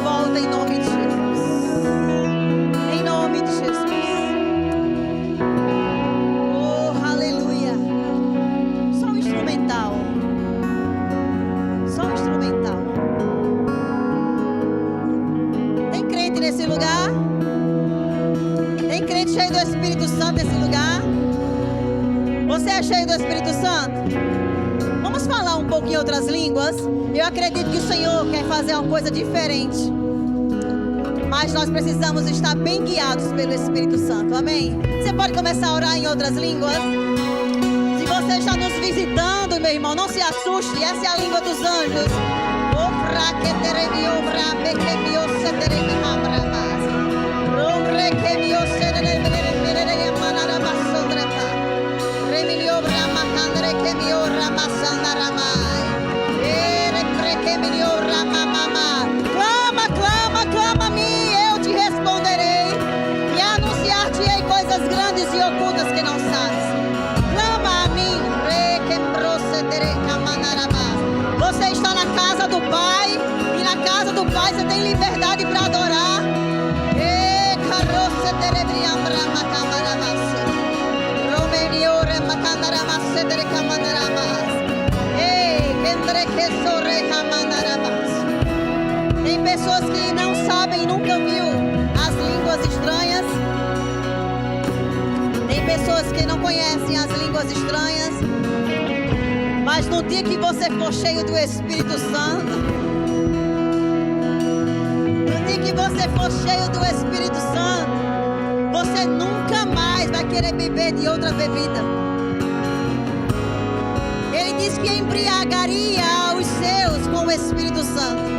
volta em nome de Jesus. Em nome de Jesus. Oh, aleluia. Só um instrumental. Só um instrumental. Tem crente nesse lugar? Tem crente cheio do Espírito Santo nesse lugar? Você é cheio do Espírito Santo? Vamos falar um pouco em outras línguas. Eu acredito que o Senhor quer fazer uma coisa diferente, mas nós precisamos estar bem guiados pelo Espírito Santo, amém? Você pode começar a orar em outras línguas. Se você está nos visitando, meu irmão, não se assuste, essa é a língua dos anjos. Clama, clama, clama a mim, eu te responderei e anunciar-te-ei coisas grandes e ocultas que não sabes. Clama a mim. Você está na casa do Pai, e na casa do Pai você tem liberdade para adorar. Tem pessoas que não sabem, nunca viu as línguas estranhas. Tem pessoas que não conhecem as línguas estranhas. Mas no dia que você for cheio do Espírito Santo, no dia que você for cheio do Espírito Santo, você nunca mais vai querer beber de outra bebida. Ele diz que embriagaria os seus com o Espírito Santo.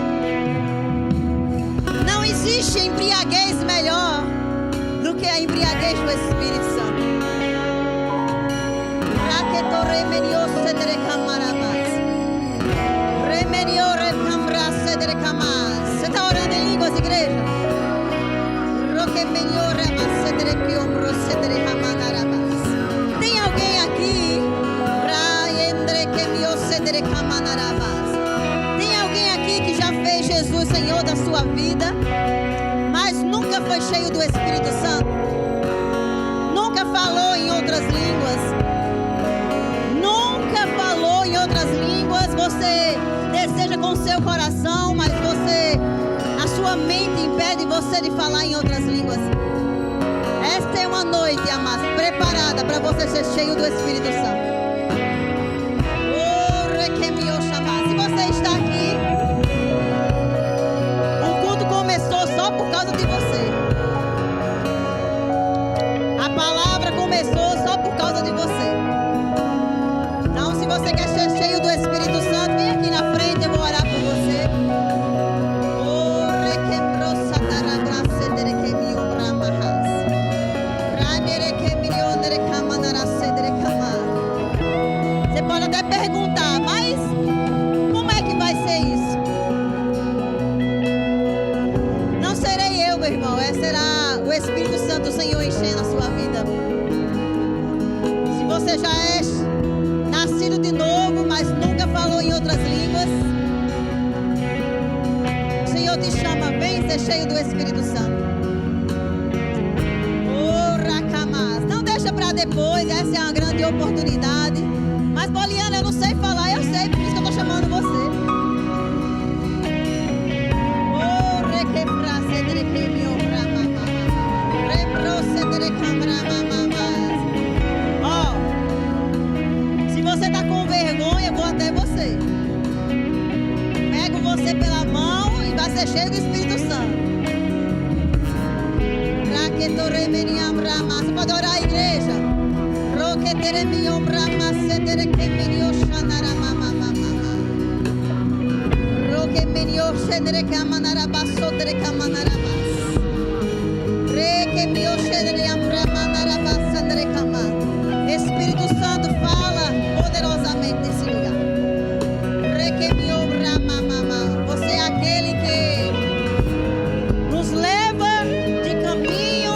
Não existe embriaguez melhor do que a embriaguez do Espírito Santo. Você está orando em línguas, igreja? Tem alguém aqui? Tem alguém aqui que já fez Jesus Senhor da sua vida, mas nunca foi cheio do Espírito Santo? Nunca falou em outras línguas? Nunca falou em outras línguas? Você deseja com seu coração, mas a sua mente impede você de falar em outras línguas. Esta é uma noite, amados, preparada para você ser cheio do Espírito Santo. Se você está aqui, o culto começou só por causa de você. A palavra começou só por causa de você. Então, se você quer ser cheio do Espírito Santo, vem aqui na frente, eu vou orar por você. Você pode até perguntar, mas como é que vai ser isso? Não serei eu, meu irmão, será o Espírito Santo, o Senhor, enchendo a sua vida. Se você já é nascido de novo, mas nunca falou em outras línguas, o Senhor te chama, vem ser cheio do Espírito Santo. Não deixa para depois, essa é uma grande oportunidade. Mas, Poliana, eu não sei falar, eu sei, por isso que eu estou chamando você. Se você está com vergonha, eu vou até você. Pego você pela mão e vai ser cheio do Espírito Santo. Você pode orar, igreja. Espírito Santo, fala poderosamente nesse lugar. Você é aquele que nos leva de caminho.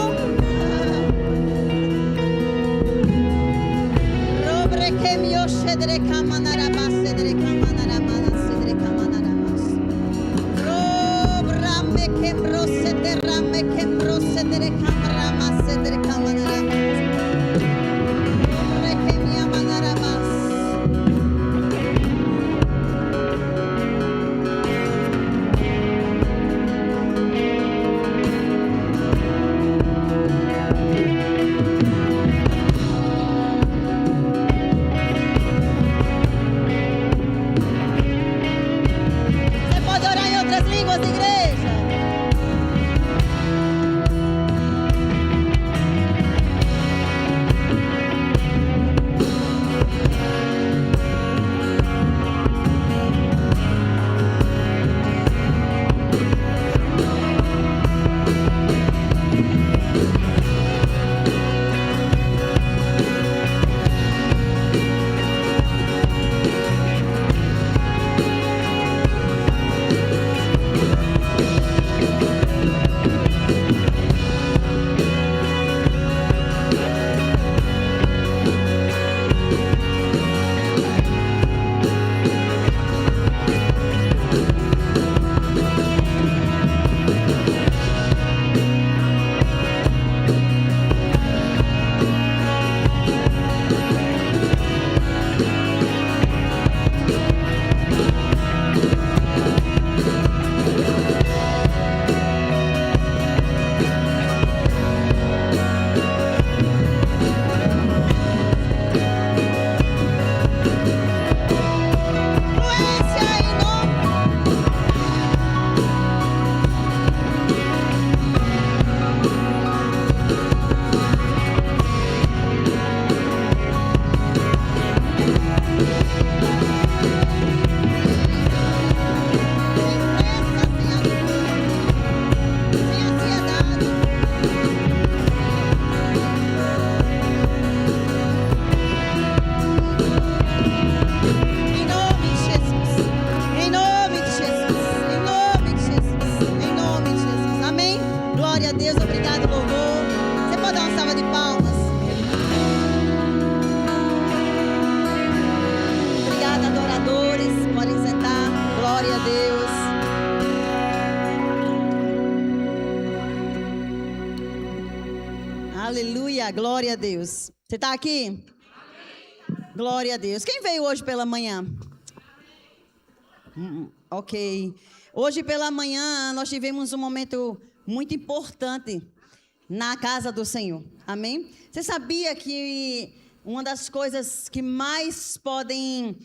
Aleluia, glória a Deus. Você está aqui? Amém. Glória a Deus. Quem veio hoje pela manhã? Ok. Hoje pela manhã nós tivemos um momento muito importante na casa do Senhor. Amém? Você sabia que uma das coisas que mais podem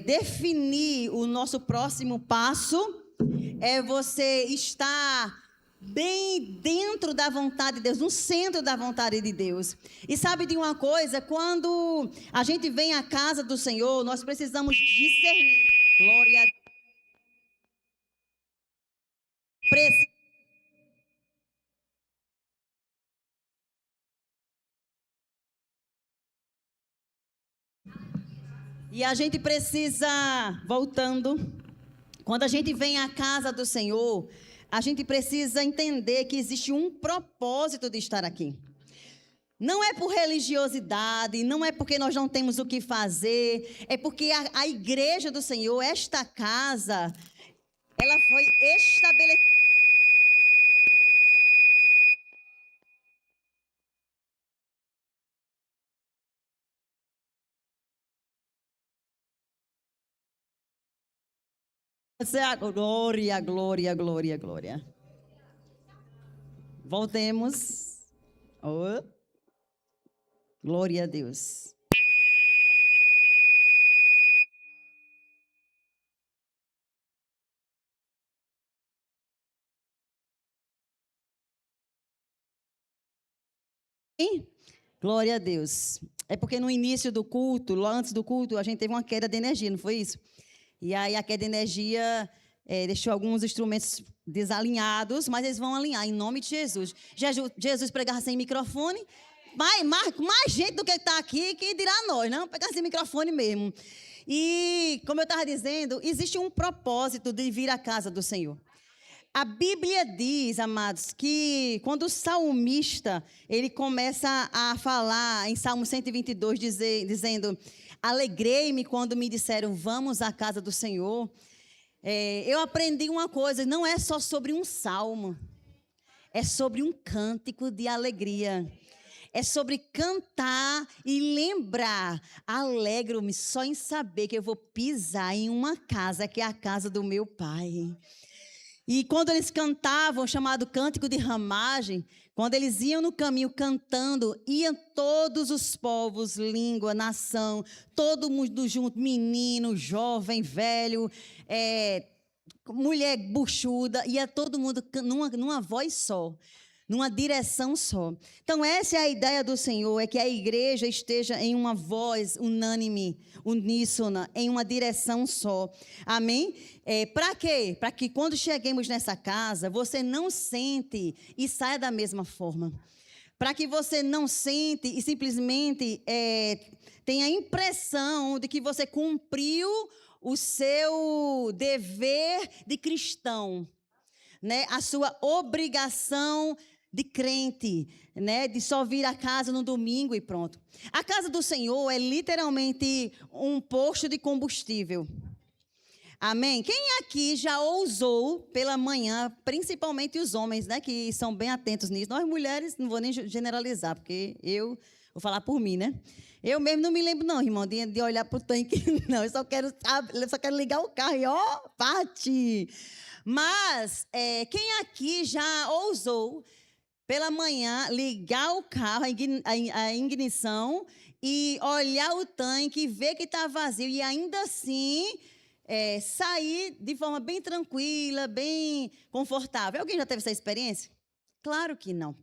definir o nosso próximo passo é você estar bem dentro da vontade de Deus, no centro da vontade de Deus. E sabe de uma coisa? Quando a gente vem à casa do Senhor, nós precisamos discernir. Glória a Deus. E a gente precisa, voltando, quando a gente vem à casa do Senhor, a gente precisa entender que existe um propósito de estar aqui. Não é por religiosidade, não é porque nós não temos o que fazer, é porque a igreja do Senhor, esta casa, ela foi estabelecida. Glória, glória, glória, glória. Voltemos. Oh. Glória a Deus. Glória a Deus. É porque no início do culto, lá antes do culto, a gente teve uma queda de energia, não foi isso? E aí a queda de energia deixou alguns instrumentos desalinhados, mas eles vão alinhar em nome de Jesus. Jesus pregava sem microfone, mais gente do que está aqui, que dirá nós, não? Pegar sem microfone mesmo. E, como eu estava dizendo, existe um propósito de vir à casa do Senhor. A Bíblia diz, amados, que quando o salmista, ele começa a falar em Salmo 122, dizendo: alegrei-me quando me disseram, vamos à casa do Senhor. Eu aprendi uma coisa, não é só sobre um salmo. é sobre um cântico de alegria. É sobre cantar e lembrar. Alegro-me só em saber que eu vou pisar em uma casa que é a casa do meu pai. E quando eles cantavam, chamado cântico de ramagem, quando eles iam no caminho cantando, iam todos os povos, língua, nação, todo mundo junto, menino, jovem, velho, mulher buchuda, ia todo mundo numa voz só, numa direção só. Então essa é a ideia do Senhor, é que a igreja esteja em uma voz unânime, uníssona, em uma direção só. Amém? Para quê? Para que quando cheguemos nessa casa, você não sente e saia da mesma forma. Para que você não sente e simplesmente tenha a impressão de que você cumpriu o seu dever de cristão, né? A sua obrigação de crente, né? De só vir à casa no domingo e pronto. A casa do Senhor é literalmente um posto de combustível. Amém? Quem aqui já ousou pela manhã, principalmente os homens, né? Que são bem atentos nisso. Nós mulheres, não vou nem generalizar, porque eu vou falar por mim, né? Eu mesmo não me lembro não, irmão, de olhar para o tanque, não. Eu só quero ligar o carro e ó, parte. Mas quem aqui já ousou pela manhã ligar o carro, a ignição, e olhar o tanque e ver que está vazio e ainda assim sair de forma bem tranquila, bem confortável? Alguém já teve essa experiência? Claro que não.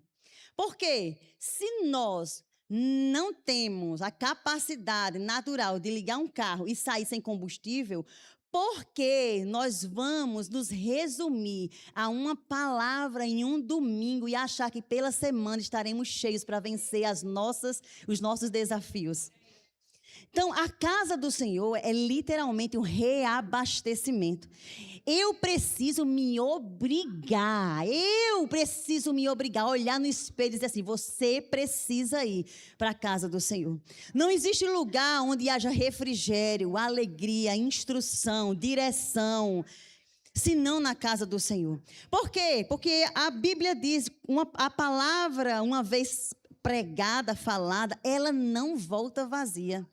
Por quê? Se nós não temos a capacidade natural de ligar um carro e sair sem combustível, porque nós vamos nos resumir a uma palavra em um domingo e achar que pela semana estaremos cheios para vencer os nossos desafios. Então, a casa do Senhor é literalmente um reabastecimento. Eu preciso me obrigar a olhar no espelho e dizer assim: você precisa ir para a casa do Senhor. Não existe lugar onde haja refrigério, alegria, instrução, direção, senão na casa do Senhor. Por quê? Porque a Bíblia diz, a palavra, uma vez pregada, falada, ela não volta vazia.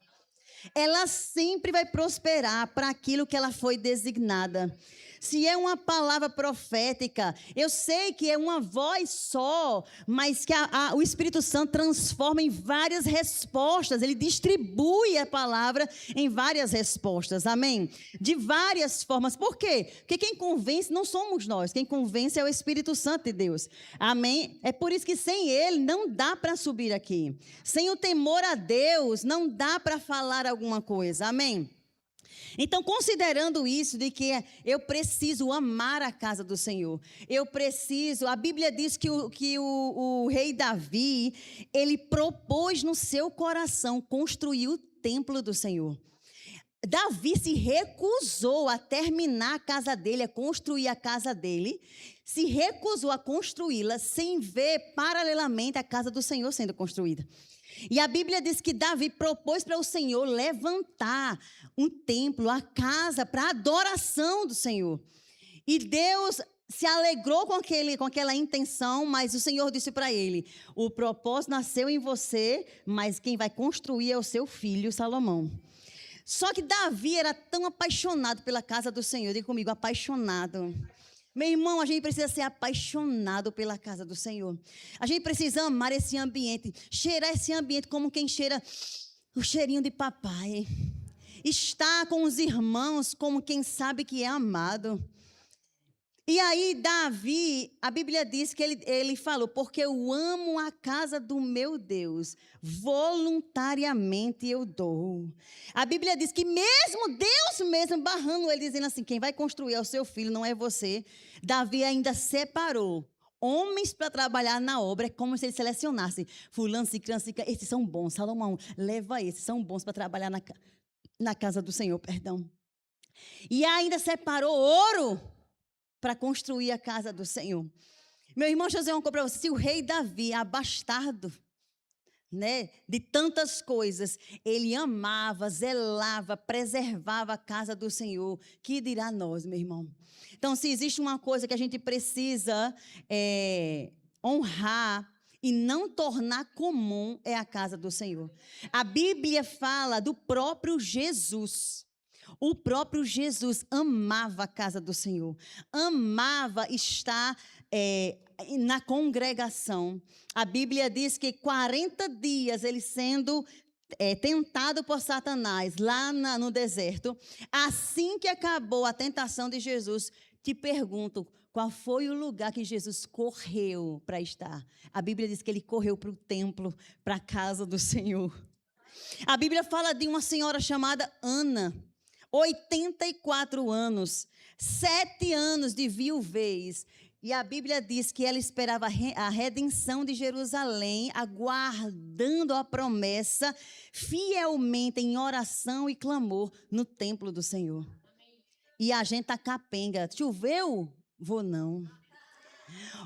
Ela sempre vai prosperar para aquilo que ela foi designada. Se é uma palavra profética, eu sei que é uma voz só, mas que o Espírito Santo transforma em várias respostas. Ele distribui a palavra em várias respostas, amém? De várias formas. Por quê? Porque quem convence não somos nós, quem convence é o Espírito Santo de Deus, amém? É por isso que sem ele não dá para subir aqui. Sem o temor a Deus não dá para falar alguma coisa, amém? Então, considerando isso, de que eu preciso amar a casa do Senhor, a Bíblia diz que o rei Davi, ele propôs no seu coração construir o templo do Senhor. Davi se recusou a terminar a casa dele, a construir a casa dele, se recusou a construí-la sem ver paralelamente a casa do Senhor sendo construída. E a Bíblia diz que Davi propôs para o Senhor levantar um templo, a casa, para a adoração do Senhor. E Deus se alegrou com aquela intenção, mas o Senhor disse para ele: o propósito nasceu em você, mas quem vai construir é o seu filho Salomão. Só que Davi era tão apaixonado pela casa do Senhor, diga comigo, apaixonado. Meu irmão, a gente precisa ser apaixonado pela casa do Senhor. A gente precisa amar esse ambiente, cheirar esse ambiente como quem cheira o cheirinho de papai. Estar com os irmãos como quem sabe que é amado. E aí Davi, a Bíblia diz que ele falou: porque eu amo a casa do meu Deus, voluntariamente eu dou. A Bíblia diz que mesmo Deus mesmo barrando ele, dizendo assim: quem vai construir é o seu filho, não é você. Davi ainda separou homens para trabalhar na obra. É como se ele selecionasse fulano, ciclano, esses são bons, Salomão, leva esses, são bons para trabalhar na casa do Senhor, perdão. E ainda separou ouro para construir a casa do Senhor. Meu irmão, deixa eu dizer uma coisa para você: se o rei Davi, abastardo, né, de tantas coisas, ele amava, zelava, preservava a casa do Senhor, que dirá nós, meu irmão? Então, se existe uma coisa que a gente precisa honrar e não tornar comum é a casa do Senhor. A Bíblia fala do próprio Jesus. O próprio Jesus amava a casa do Senhor, amava estar na congregação. A Bíblia diz que 40 dias ele sendo tentado por Satanás lá no deserto. Assim que acabou a tentação de Jesus, te pergunto, qual foi o lugar que Jesus correu para estar? A Bíblia diz que ele correu para o templo, para a casa do Senhor. A Bíblia fala de uma senhora chamada Ana, 84 anos, 7 anos de viuvez. E a Bíblia diz que ela esperava a redenção de Jerusalém, aguardando a promessa, fielmente em oração e clamor no templo do Senhor. E a gente tá capenga. Choveu? Vou não.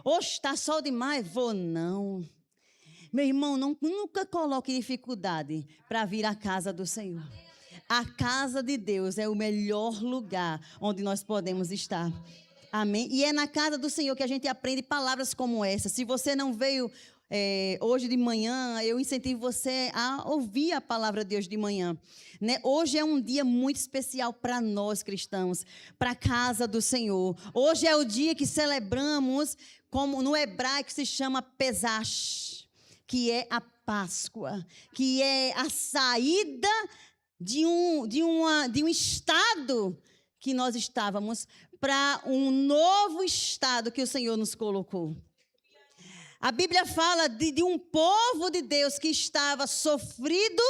Hoje está sol demais? Vou não. Meu irmão, nunca coloque dificuldade para vir à casa do Senhor. A casa de Deus é o melhor lugar onde nós podemos estar. Amém? E é na casa do Senhor que a gente aprende palavras como essa. Se você não veio hoje de manhã, eu incentivo você a ouvir a palavra de Deus de manhã. Né? Hoje é um dia muito especial para nós cristãos, para a casa do Senhor. Hoje é o dia que celebramos, como no hebraico se chama Pesach, que é a Páscoa, que é a saída de um estado que nós estávamos para um novo estado que o Senhor nos colocou. A Bíblia fala de um povo de Deus que estava sofrido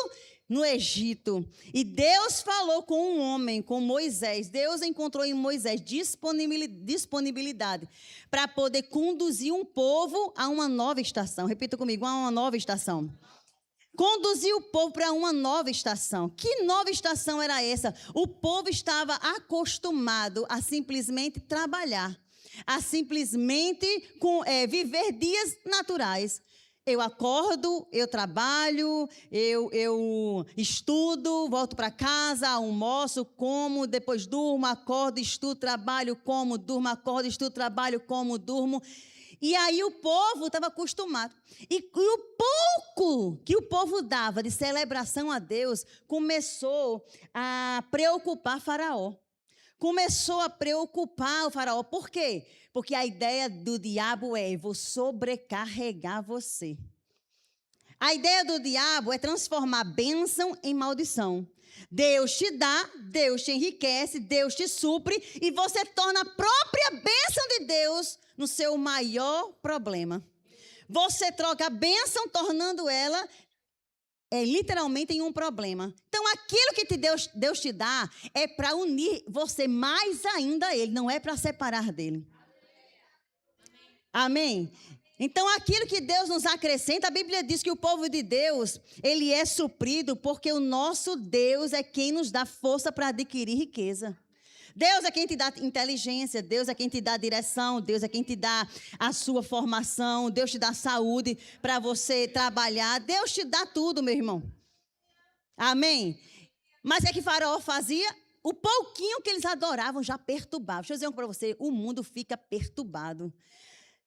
no Egito. E Deus falou com um homem, com Moisés. Deus encontrou em Moisés disponibilidade para poder conduzir um povo a uma nova estação. Repita comigo, a uma nova estação. Conduzir o povo para uma nova estação. Que nova estação era essa? O povo estava acostumado a simplesmente trabalhar, a simplesmente viver dias naturais. Eu acordo, eu trabalho, eu estudo, volto para casa, almoço, como, depois durmo, acordo, estudo, trabalho, como, durmo, acordo, estudo, trabalho, como, durmo. E aí o povo estava acostumado. E o pouco que o povo dava de celebração a Deus começou a preocupar Faraó. Começou a preocupar o Faraó. Por quê? Porque a ideia do diabo vou sobrecarregar você. A ideia do diabo é transformar bênção em maldição. Deus te dá, Deus te enriquece, Deus te supre e você torna a própria bênção de Deus no seu maior problema. Você troca a bênção, tornando ela literalmente em um problema. Então, aquilo que Deus te dá é para unir você mais ainda a Ele, não é para separar dele. Amém? Então, aquilo que Deus nos acrescenta, a Bíblia diz que o povo de Deus, ele é suprido porque o nosso Deus é quem nos dá força para adquirir riqueza. Deus é quem te dá inteligência, Deus é quem te dá direção, Deus é quem te dá a sua formação, Deus te dá saúde para você trabalhar, Deus te dá tudo, meu irmão. Amém? Mas é que Faraó fazia, o pouquinho que eles adoravam já perturbava. Deixa eu dizer para você, o mundo fica perturbado.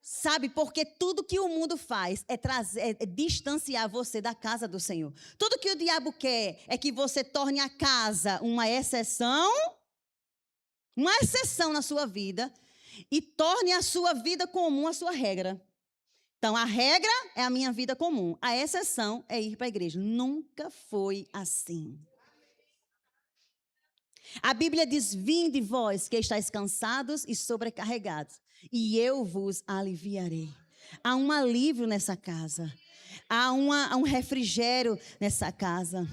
Sabe, porque tudo que o mundo faz é distanciar você da casa do Senhor. Tudo que o diabo quer é que você torne a casa uma exceção na sua vida e torne a sua vida comum a sua regra. Então, a regra é a minha vida comum. A exceção é ir para a igreja. Nunca foi assim. A Bíblia diz, vinde vós que estáis cansados e sobrecarregados, e eu vos aliviarei. Há um alívio nessa casa. Há um refrigério nessa casa.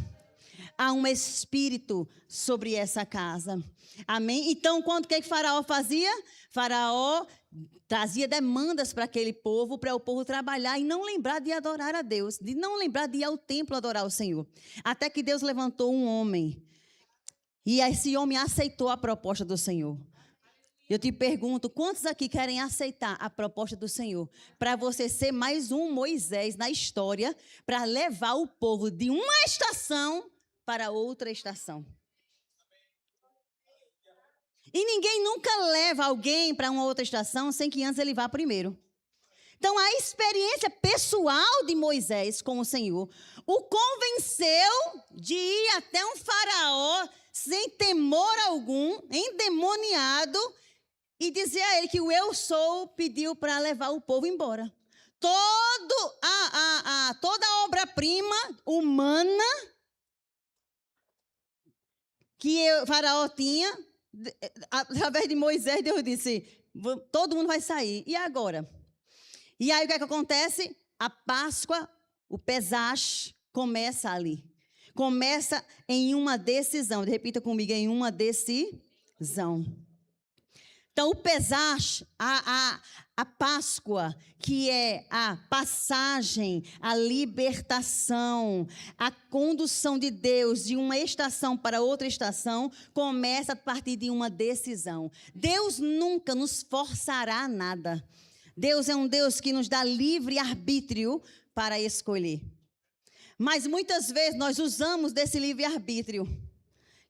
Há um espírito sobre essa casa. Amém? Então, o que Faraó fazia? Faraó trazia demandas para aquele povo, para o povo trabalhar e não lembrar de adorar a Deus, de não lembrar de ir ao templo adorar o Senhor. Até que Deus levantou um homem. E esse homem aceitou a proposta do Senhor. Eu te pergunto, quantos aqui querem aceitar a proposta do Senhor? Para você ser mais um Moisés na história, para levar o povo de uma estação para outra estação. E ninguém nunca leva alguém para uma outra estação sem que antes ele vá primeiro. Então, a experiência pessoal de Moisés com o Senhor o convenceu de ir até um faraó sem temor algum, endemoniado, e dizer a ele que o eu sou pediu para levar o povo embora. Toda a obra-prima humana que o faraó tinha, através de Moisés, Deus disse, todo mundo vai sair. E agora? E aí o que é que acontece? A Páscoa, o Pesach, começa ali. Começa em uma decisão. Repita comigo, em uma decisão. Então, o Pesach, a Páscoa, que é a passagem, a libertação, a condução de Deus de uma estação para outra estação, começa a partir de uma decisão. Deus nunca nos forçará a nada. Deus é um Deus que nos dá livre arbítrio para escolher. Mas muitas vezes nós usamos desse livre arbítrio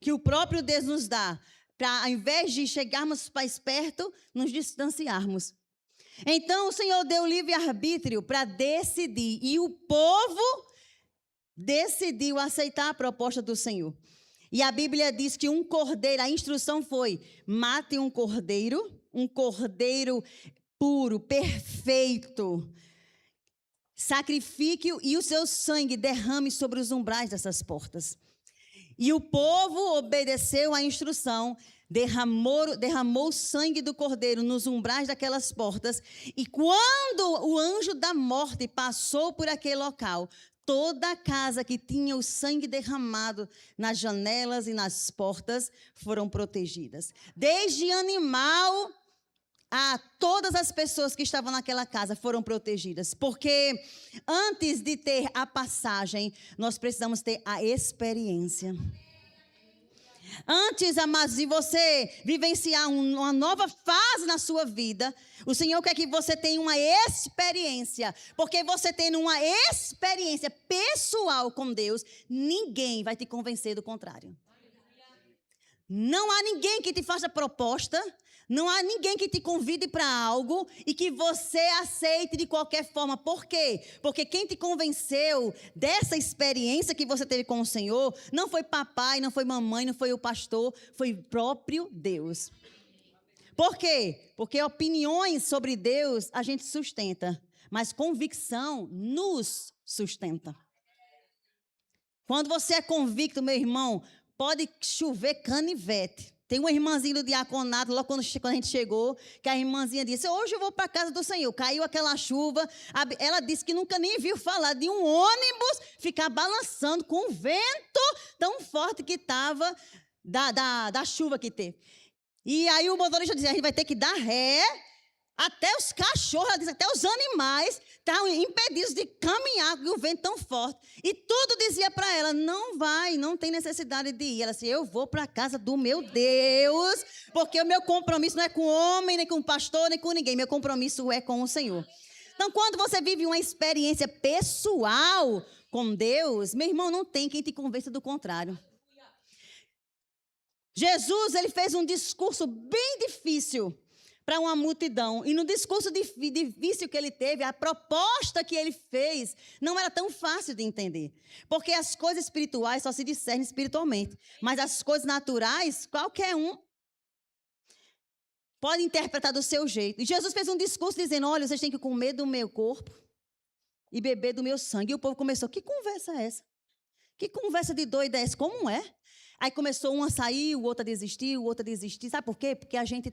que o próprio Deus nos dá, para, ao invés de chegarmos mais perto, nos distanciarmos. Então, o Senhor deu livre-arbítrio para decidir. E o povo decidiu aceitar a proposta do Senhor. E a Bíblia diz que um cordeiro, a instrução foi, mate um cordeiro puro, perfeito. Sacrifique-o e o seu sangue derrame sobre os umbrais dessas portas. E o povo obedeceu à instrução, derramou o sangue do cordeiro nos umbrais daquelas portas. E quando o anjo da morte passou por aquele local, toda a casa que tinha o sangue derramado nas janelas e nas portas foram protegidas. Desde animal a todas as pessoas que estavam naquela casa foram protegidas. Porque antes de ter a passagem, nós precisamos ter a experiência. Antes, amados, de você vivenciar uma nova fase na sua vida, o Senhor quer que você tenha uma experiência. Porque você tendo uma experiência pessoal com Deus, ninguém vai te convencer do contrário. Não há ninguém que te faça proposta. Não há ninguém que te convide para algo e que você aceite de qualquer forma. Por quê? Porque quem te convenceu dessa experiência que você teve com o Senhor não foi papai, não foi mamãe, não foi o pastor, foi o próprio Deus. Por quê? Porque opiniões sobre Deus a gente sustenta, mas convicção nos sustenta. Quando você é convicto, meu irmão, pode chover canivete. Tem uma irmãzinha do diaconato, logo quando a gente chegou, que a irmãzinha disse, hoje eu vou para a casa do Senhor. Caiu aquela chuva, ela disse que nunca nem viu falar de um ônibus ficar balançando com o vento tão forte que estava da chuva que teve. E aí o motorista disse, a gente vai ter que dar ré, até os cachorros, ela disse, até os animais estavam impedidos de caminhar com o vento tão forte. E tudo dizia para ela, não vai, não tem necessidade de ir. Ela disse, eu vou para a casa do meu Deus, porque o meu compromisso não é com o homem, nem com o pastor, nem com ninguém. Meu compromisso é com o Senhor. Então, quando você vive uma experiência pessoal com Deus, meu irmão, não tem quem te convença do contrário. Jesus, ele fez um discurso bem difícil para uma multidão. E no discurso difícil que ele teve, a proposta que ele fez não era tão fácil de entender. Porque as coisas espirituais só se discernem espiritualmente. Mas as coisas naturais, qualquer um pode interpretar do seu jeito. E Jesus fez um discurso dizendo, olha, vocês têm que comer do meu corpo e beber do meu sangue. E o povo começou, que conversa é essa? Que conversa de doida é essa? Como é? Aí começou um a sair, o outro a desistir, o outro a desistir. Sabe por quê? Porque a gente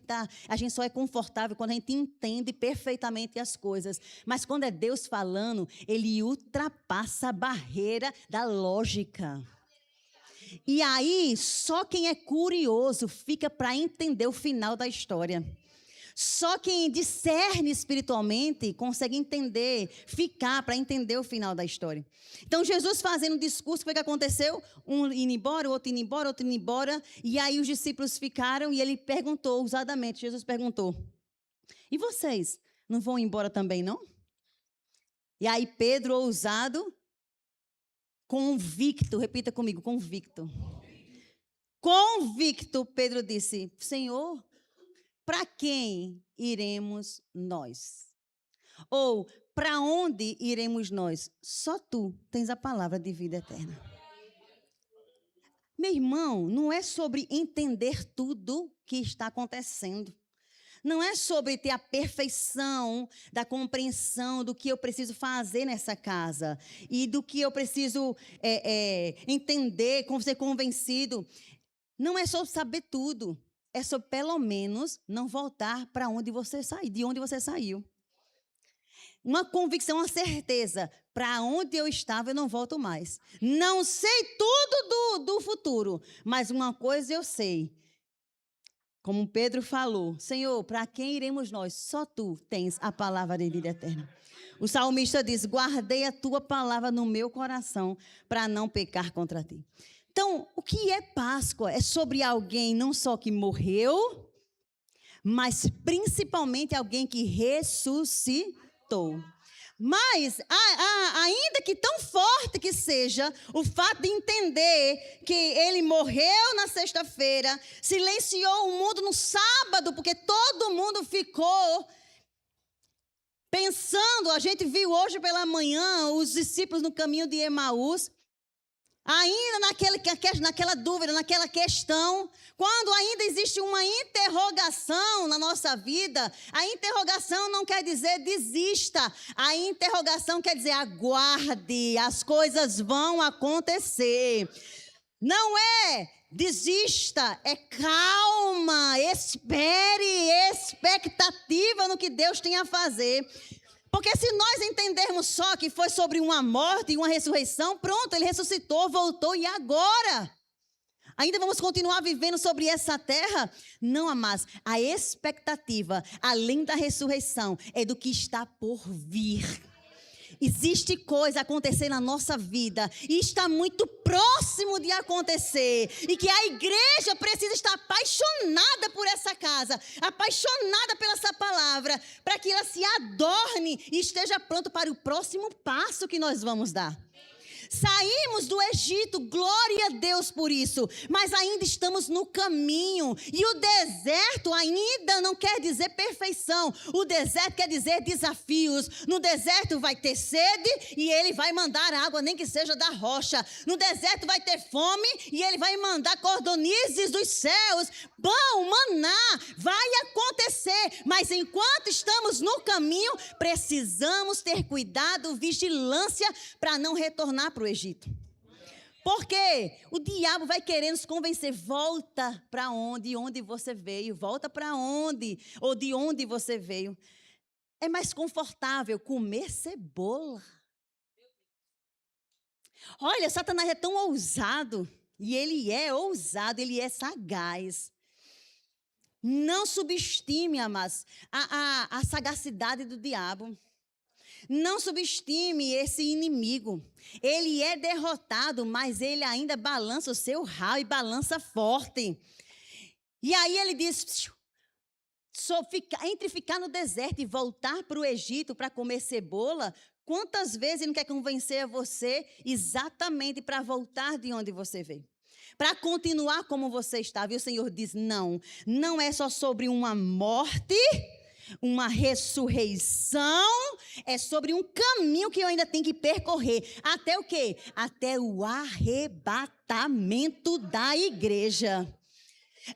só é confortável quando a gente entende perfeitamente as coisas. Mas quando é Deus falando, ele ultrapassa a barreira da lógica. E aí, só quem é curioso fica para entender o final da história. Só quem discerne espiritualmente consegue entender, ficar para entender o final da história. Então, Jesus fazendo um discurso, foi o que aconteceu? Um indo embora, o outro indo embora, outro indo embora. E aí os discípulos ficaram e ele perguntou, ousadamente, Jesus perguntou, e vocês não vão embora também, não? E aí Pedro, ousado, convicto, repita comigo, convicto. Convicto, Pedro disse, Senhor, para quem iremos nós? Ou, para onde iremos nós? Só tu tens a palavra de vida eterna. Meu irmão, não é sobre entender tudo que está acontecendo. Não é sobre ter a perfeição da compreensão do que eu preciso fazer nessa casa e do que eu preciso entender, ser convencido. Não é sobre saber tudo. É sobre, pelo menos, não voltar para onde você saiu, de onde você saiu. Uma convicção, uma certeza. Para onde eu estava, eu não volto mais. Não sei tudo do futuro, mas uma coisa eu sei. Como Pedro falou, Senhor, para quem iremos nós? Só tu tens a palavra de vida eterna. O salmista diz, guardei a tua palavra no meu coração para não pecar contra ti. Então, o que é Páscoa? É sobre alguém não só que morreu, mas principalmente alguém que ressuscitou. Mas, ainda que tão forte que seja, o fato de entender que ele morreu na sexta-feira, silenciou o mundo no sábado, porque todo mundo ficou pensando, a gente viu hoje pela manhã os discípulos no caminho de Emaús, ainda naquela dúvida, naquela questão, quando ainda existe uma interrogação na nossa vida, a interrogação não quer dizer desista, a interrogação quer dizer aguarde, as coisas vão acontecer. Não é desista, é calma, espere, expectativa no que Deus tem a fazer. Porque se nós entendermos só que foi sobre uma morte e uma ressurreição, pronto, ele ressuscitou, voltou e agora? Ainda vamos continuar vivendo sobre essa terra? Não, amados, a expectativa, além da ressurreição, é do que está por vir. Existe coisa acontecendo na nossa vida e está muito próximo de acontecer e que a igreja precisa estar apaixonada por essa casa, apaixonada pela essa palavra, para que ela se adorne e esteja pronto para o próximo passo que nós vamos dar. Saímos do Egito, glória a Deus por isso, mas ainda estamos no caminho. E o deserto ainda não quer dizer perfeição. O deserto quer dizer desafios. No deserto vai ter sede e ele vai mandar água, nem que seja da rocha. No deserto vai ter fome e ele vai mandar cordonizes dos céus. Pão, maná, vai acontecer. Mas enquanto estamos no caminho, precisamos ter cuidado, vigilância para não retornar para o Egito. Porque o diabo vai querer nos convencer, volta para onde você veio, volta para onde, ou de onde você veio. É mais confortável comer cebola. Olha, Satanás é tão ousado, e ele é ousado, ele é sagaz. Não subestime, amados, a sagacidade do diabo. Não subestime esse inimigo. Ele é derrotado, mas ele ainda balança o seu rabo e balança forte. E aí ele diz, entre ficar no deserto e voltar para o Egito para comer cebola, quantas vezes ele não quer convencer você exatamente para voltar de onde você veio? Para continuar como você estava. E o Senhor diz, não é só sobre uma morte, uma ressurreição, é sobre um caminho que eu ainda tenho que percorrer. Até o quê? Até o arrebatamento da igreja.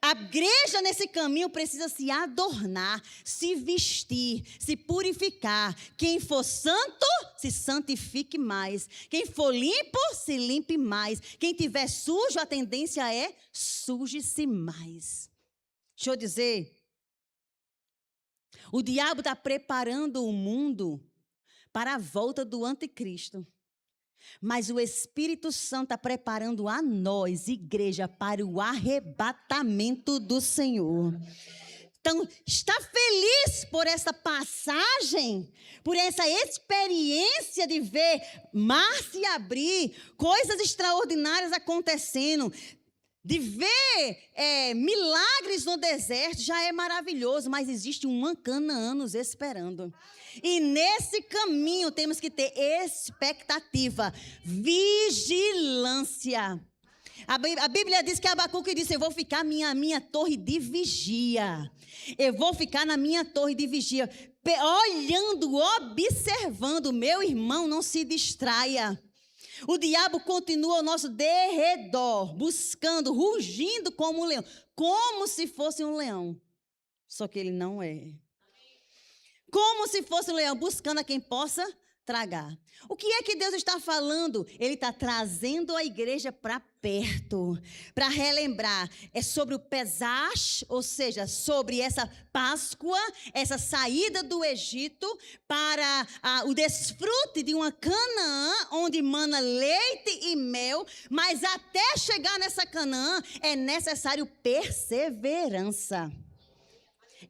A igreja nesse caminho precisa se adornar, se vestir, se purificar. Quem for santo, se santifique mais. Quem for limpo, se limpe mais. Quem tiver sujo, a tendência é suje-se mais. Deixa eu dizer, o diabo está preparando o mundo para a volta do anticristo. Mas o Espírito Santo está preparando a nós, igreja, para o arrebatamento do Senhor. Então, está feliz por essa passagem, por essa experiência de ver mar se abrir, coisas extraordinárias acontecendo. De ver milagres no deserto já é maravilhoso, mas existe um Canaã nos esperando. E nesse caminho temos que ter expectativa, vigilância. A Bíblia diz que Abacuque disse: eu vou ficar na minha torre de vigia. Eu vou ficar na minha torre de vigia, olhando, observando. Meu irmão, não se distraia. O diabo continua ao nosso derredor, buscando, rugindo como um leão. Como se fosse um leão. Só que ele não é. Como se fosse um leão, buscando a quem possa tragar. O que é que Deus está falando? Ele está trazendo a igreja para perto, para relembrar. É sobre o Pesach, ou seja, sobre essa Páscoa, essa saída do Egito para o desfrute de uma Canaã, onde mana leite e mel, mas até chegar nessa Canaã é necessário perseverança.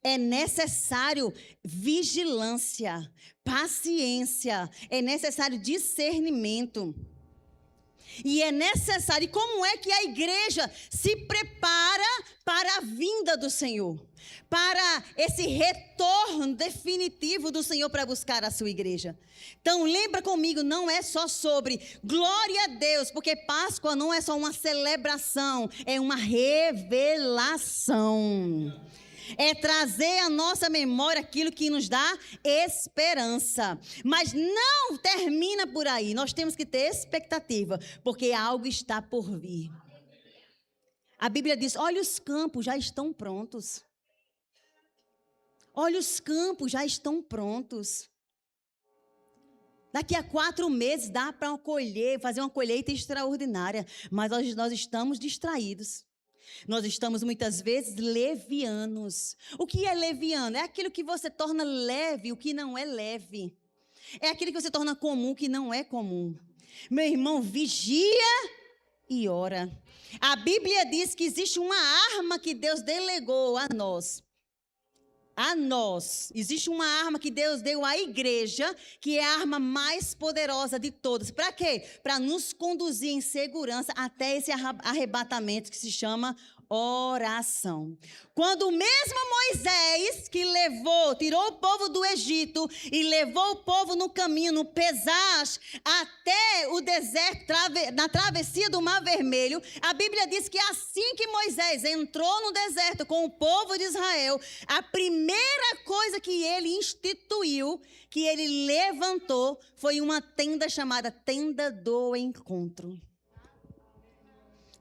É necessário vigilância, paciência, é necessário discernimento. E é necessário, e como é que a igreja se prepara para a vinda do Senhor? Para esse retorno definitivo do Senhor para buscar a sua igreja. Então lembra comigo, não é só sobre glória a Deus, porque Páscoa não é só uma celebração, é uma revelação. É trazer à nossa memória aquilo que nos dá esperança. Mas não termina por aí. Nós temos que ter expectativa, porque algo está por vir. A Bíblia diz: olha, os campos já estão prontos. Olha, os campos já estão prontos. Daqui a 4 meses dá para colher, fazer uma colheita extraordinária. Mas nós estamos distraídos. Nós estamos muitas vezes levianos. O que é leviano? É aquilo que você torna leve, o que não é leve. É aquilo que você torna comum, o que não é comum. Meu irmão, vigia e ora. A Bíblia diz que existe uma arma que Deus delegou a nós. A nós. Existe uma arma que Deus deu à igreja, que é a arma mais poderosa de todas. Para quê? Para nos conduzir em segurança até esse arrebatamento que se chama oração. Quando o mesmo Moisés que tirou o povo do Egito e levou o povo no caminho, no Pesach, até o deserto, na travessia do Mar Vermelho, a Bíblia diz que assim que Moisés entrou no deserto com o povo de Israel, a primeira coisa que ele instituiu, que ele levantou, foi uma tenda chamada Tenda do Encontro.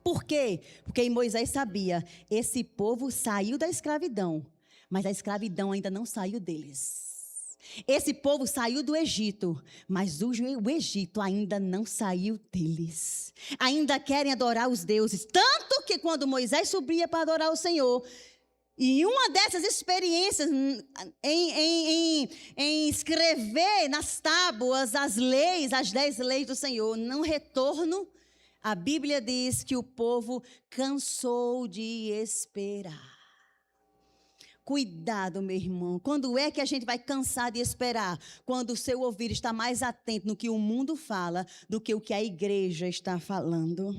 Por quê? Porque Moisés sabia, esse povo saiu da escravidão, mas a escravidão ainda não saiu deles. Esse povo saiu do Egito, mas o Egito ainda não saiu deles. Ainda querem adorar os deuses, tanto que quando Moisés subia para adorar o Senhor, e uma dessas experiências em escrever nas tábuas as 10 leis do Senhor, no retorno, a Bíblia diz que o povo cansou de esperar. Cuidado, meu irmão. Quando é que a gente vai cansar de esperar? Quando o seu ouvido está mais atento no que o mundo fala do que o que a igreja está falando.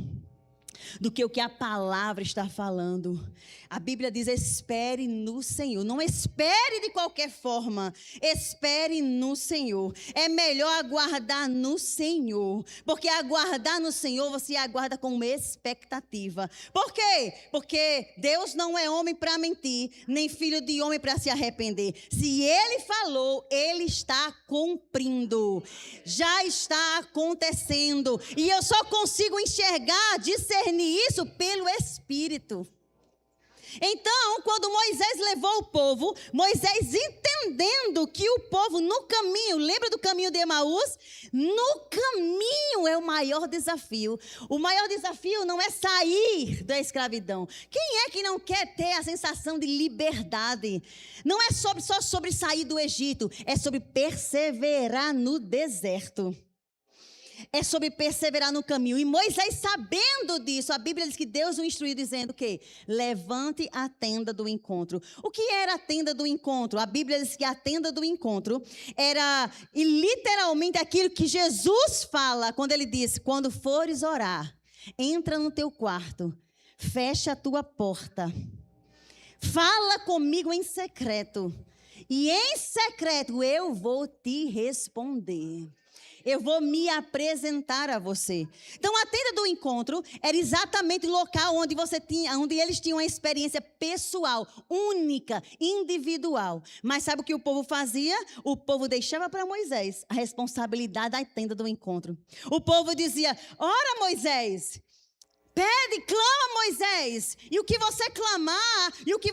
Do que o que a palavra está falando. A Bíblia diz: espere no Senhor. Não espere de qualquer forma. Espere no Senhor. É melhor aguardar no Senhor. Porque aguardar no Senhor, você aguarda com expectativa. Por quê? Porque Deus não é homem para mentir, nem filho de homem para se arrepender. Se Ele falou, Ele está cumprindo. Já está acontecendo. E eu só consigo enxergar, discernir isso pelo Espírito. Então, quando Moisés levou o povo, Moisés entendendo que o povo no caminho, lembra do caminho de Emaús? No caminho é o maior desafio. O maior desafio não é sair da escravidão. Quem é que não quer ter a sensação de liberdade? Não é só sobre sair do Egito, é sobre perseverar no deserto. É sobre perseverar no caminho. E Moisés, sabendo disso, a Bíblia diz que Deus o instruiu dizendo o quê? Levante a tenda do encontro. O que era a tenda do encontro? A Bíblia diz que a tenda do encontro era literalmente aquilo que Jesus fala quando ele diz: quando fores orar, entra no teu quarto, fecha a tua porta, fala comigo em secreto, e em secreto eu vou te responder. Eu vou me apresentar a você. Então, a tenda do encontro era exatamente o local onde eles tinham uma experiência pessoal, única, individual. Mas sabe o que o povo fazia? O povo deixava para Moisés a responsabilidade da tenda do encontro. O povo dizia: ora, Moisés, pede, clama, Moisés, e o que você clamar, e o que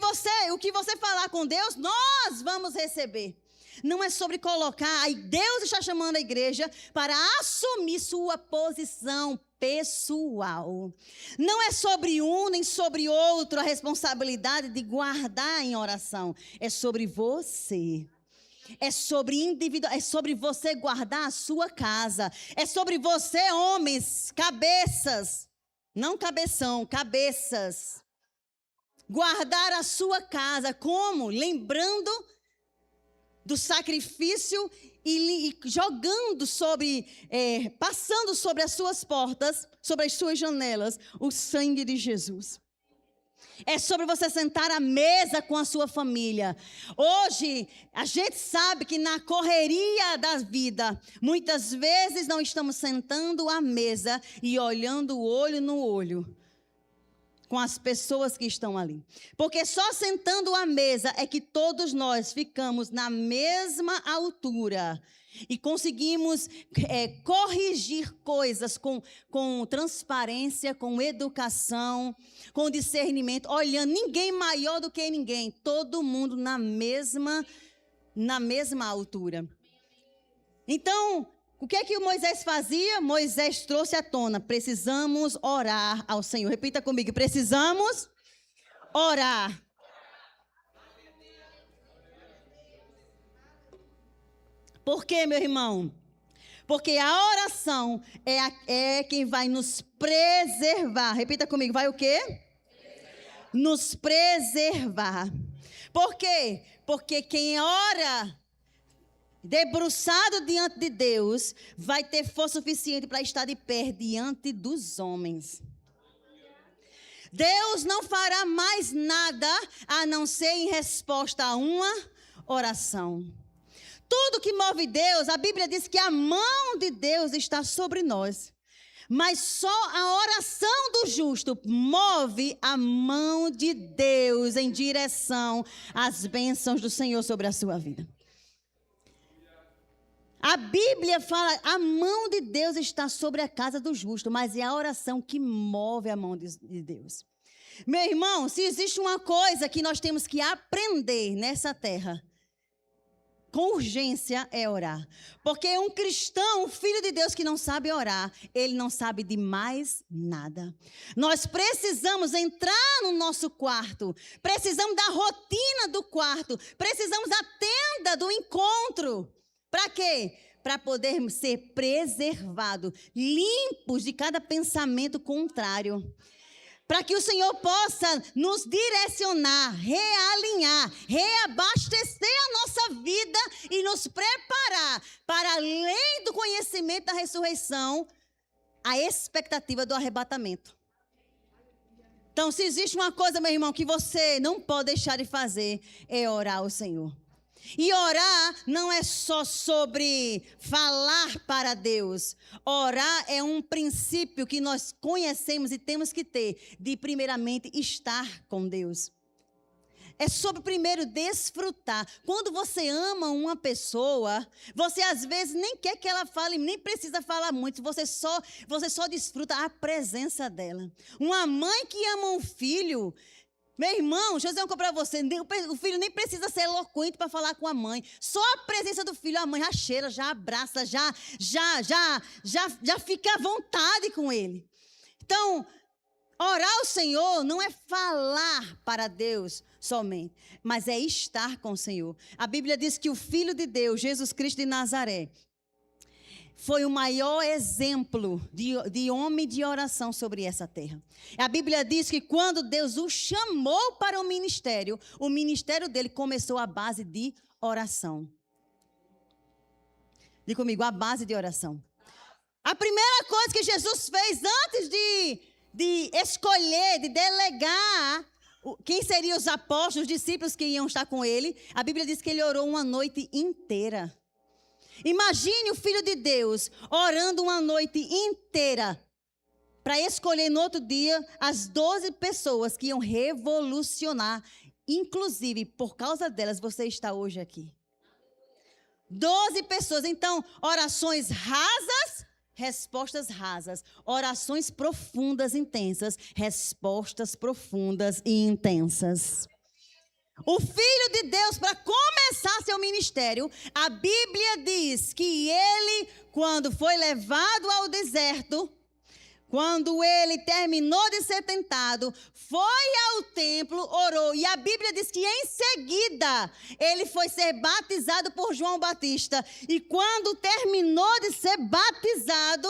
você falar com Deus, nós vamos receber. Não é sobre colocar, aí Deus está chamando a igreja para assumir sua posição pessoal. Não é sobre um nem sobre outro a responsabilidade de guardar em oração. É sobre você. É sobre você guardar a sua casa. É sobre você, homens, cabeças. Não cabeção, cabeças. Guardar a sua casa. Como? Lembrando do sacrifício e jogando passando sobre as suas portas, sobre as suas janelas, o sangue de Jesus. É sobre você sentar à mesa com a sua família. Hoje, a gente sabe que na correria da vida, muitas vezes não estamos sentando à mesa e olhando olho no olho com as pessoas que estão ali. Porque só sentando à mesa é que todos nós ficamos na mesma altura e conseguimos corrigir coisas com transparência, com educação, com discernimento, olhando ninguém maior do que ninguém, todo mundo na mesma altura. Então, o que é que o Moisés fazia? Moisés trouxe à tona: precisamos orar ao Senhor. Repita comigo: precisamos orar. Por quê, meu irmão? Porque a oração é quem vai nos preservar. Repita comigo: vai o quê? Nos preservar. Por quê? Porque quem ora debruçado diante de Deus vai ter força suficiente para estar de pé diante dos homens. Deus não fará mais nada a não ser em resposta a uma oração. Tudo que move Deus, a Bíblia diz que a mão de Deus está sobre nós. Mas só a oração do justo move a mão de Deus em direção às bênçãos do Senhor sobre a sua vida. A Bíblia fala: a mão de Deus está sobre a casa do justo, mas é a oração que move a mão de Deus. Meu irmão, se existe uma coisa que nós temos que aprender nessa terra, com urgência, é orar. Porque um cristão, um filho de Deus que não sabe orar, ele não sabe de mais nada. Nós precisamos entrar no nosso quarto, precisamos da rotina do quarto, precisamos da tenda do encontro. Para quê? Para podermos ser preservados, limpos de cada pensamento contrário. Para que o Senhor possa nos direcionar, realinhar, reabastecer a nossa vida e nos preparar para, além do conhecimento da ressurreição, a expectativa do arrebatamento. Então, se existe uma coisa, meu irmão, que você não pode deixar de fazer, é orar ao Senhor. E orar não é só sobre falar para Deus. Orar é um princípio que nós conhecemos e temos que ter, de primeiramente estar com Deus. É sobre primeiro desfrutar. Quando você ama uma pessoa, você às vezes nem quer que ela fale, nem precisa falar muito, você só desfruta a presença dela. Uma mãe que ama um filho, meu irmão, deixa eu dizer uma coisa para você, o filho nem precisa ser eloquente para falar com a mãe. Só a presença do filho, a mãe já cheira, já abraça, já fica à vontade com ele. Então, orar ao Senhor não é falar para Deus somente, mas é estar com o Senhor. A Bíblia diz que o Filho de Deus, Jesus Cristo de Nazaré, foi o maior exemplo de homem de oração sobre essa terra. A Bíblia diz que quando Deus o chamou para o ministério dele começou à base de oração. Diga comigo: a base de oração. A primeira coisa que Jesus fez antes de escolher, de delegar quem seriam os apóstolos, os discípulos que iam estar com ele, a Bíblia diz que ele orou uma noite inteira. Imagine o Filho de Deus orando uma noite inteira para escolher no outro dia as 12 pessoas que iam revolucionar. Inclusive, por causa delas, você está hoje aqui. 12 pessoas. Então, orações rasas, respostas rasas. Orações profundas, intensas, respostas profundas e intensas. O Filho de Deus, para começar seu ministério, a Bíblia diz que ele, quando foi levado ao deserto, quando ele terminou de ser tentado, foi ao templo, orou. E a Bíblia diz que em seguida ele foi ser batizado por João Batista. E quando terminou de ser batizado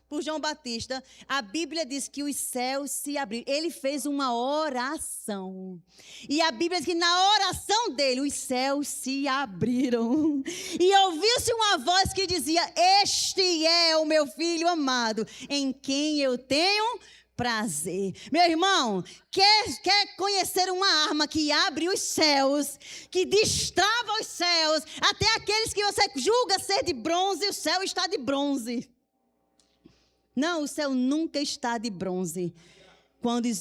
por João Batista, a Bíblia diz que os céus se abriram. Ele fez uma oração. E a Bíblia diz que na oração dele, os céus se abriram. E ouviu-se uma voz que dizia: este é o meu filho amado, em quem eu tenho prazer. Meu irmão, quer conhecer uma arma que abre os céus, que destrava os céus, até aqueles que você julga ser de bronze, o céu está de bronze. Não, o céu nunca está de bronze quando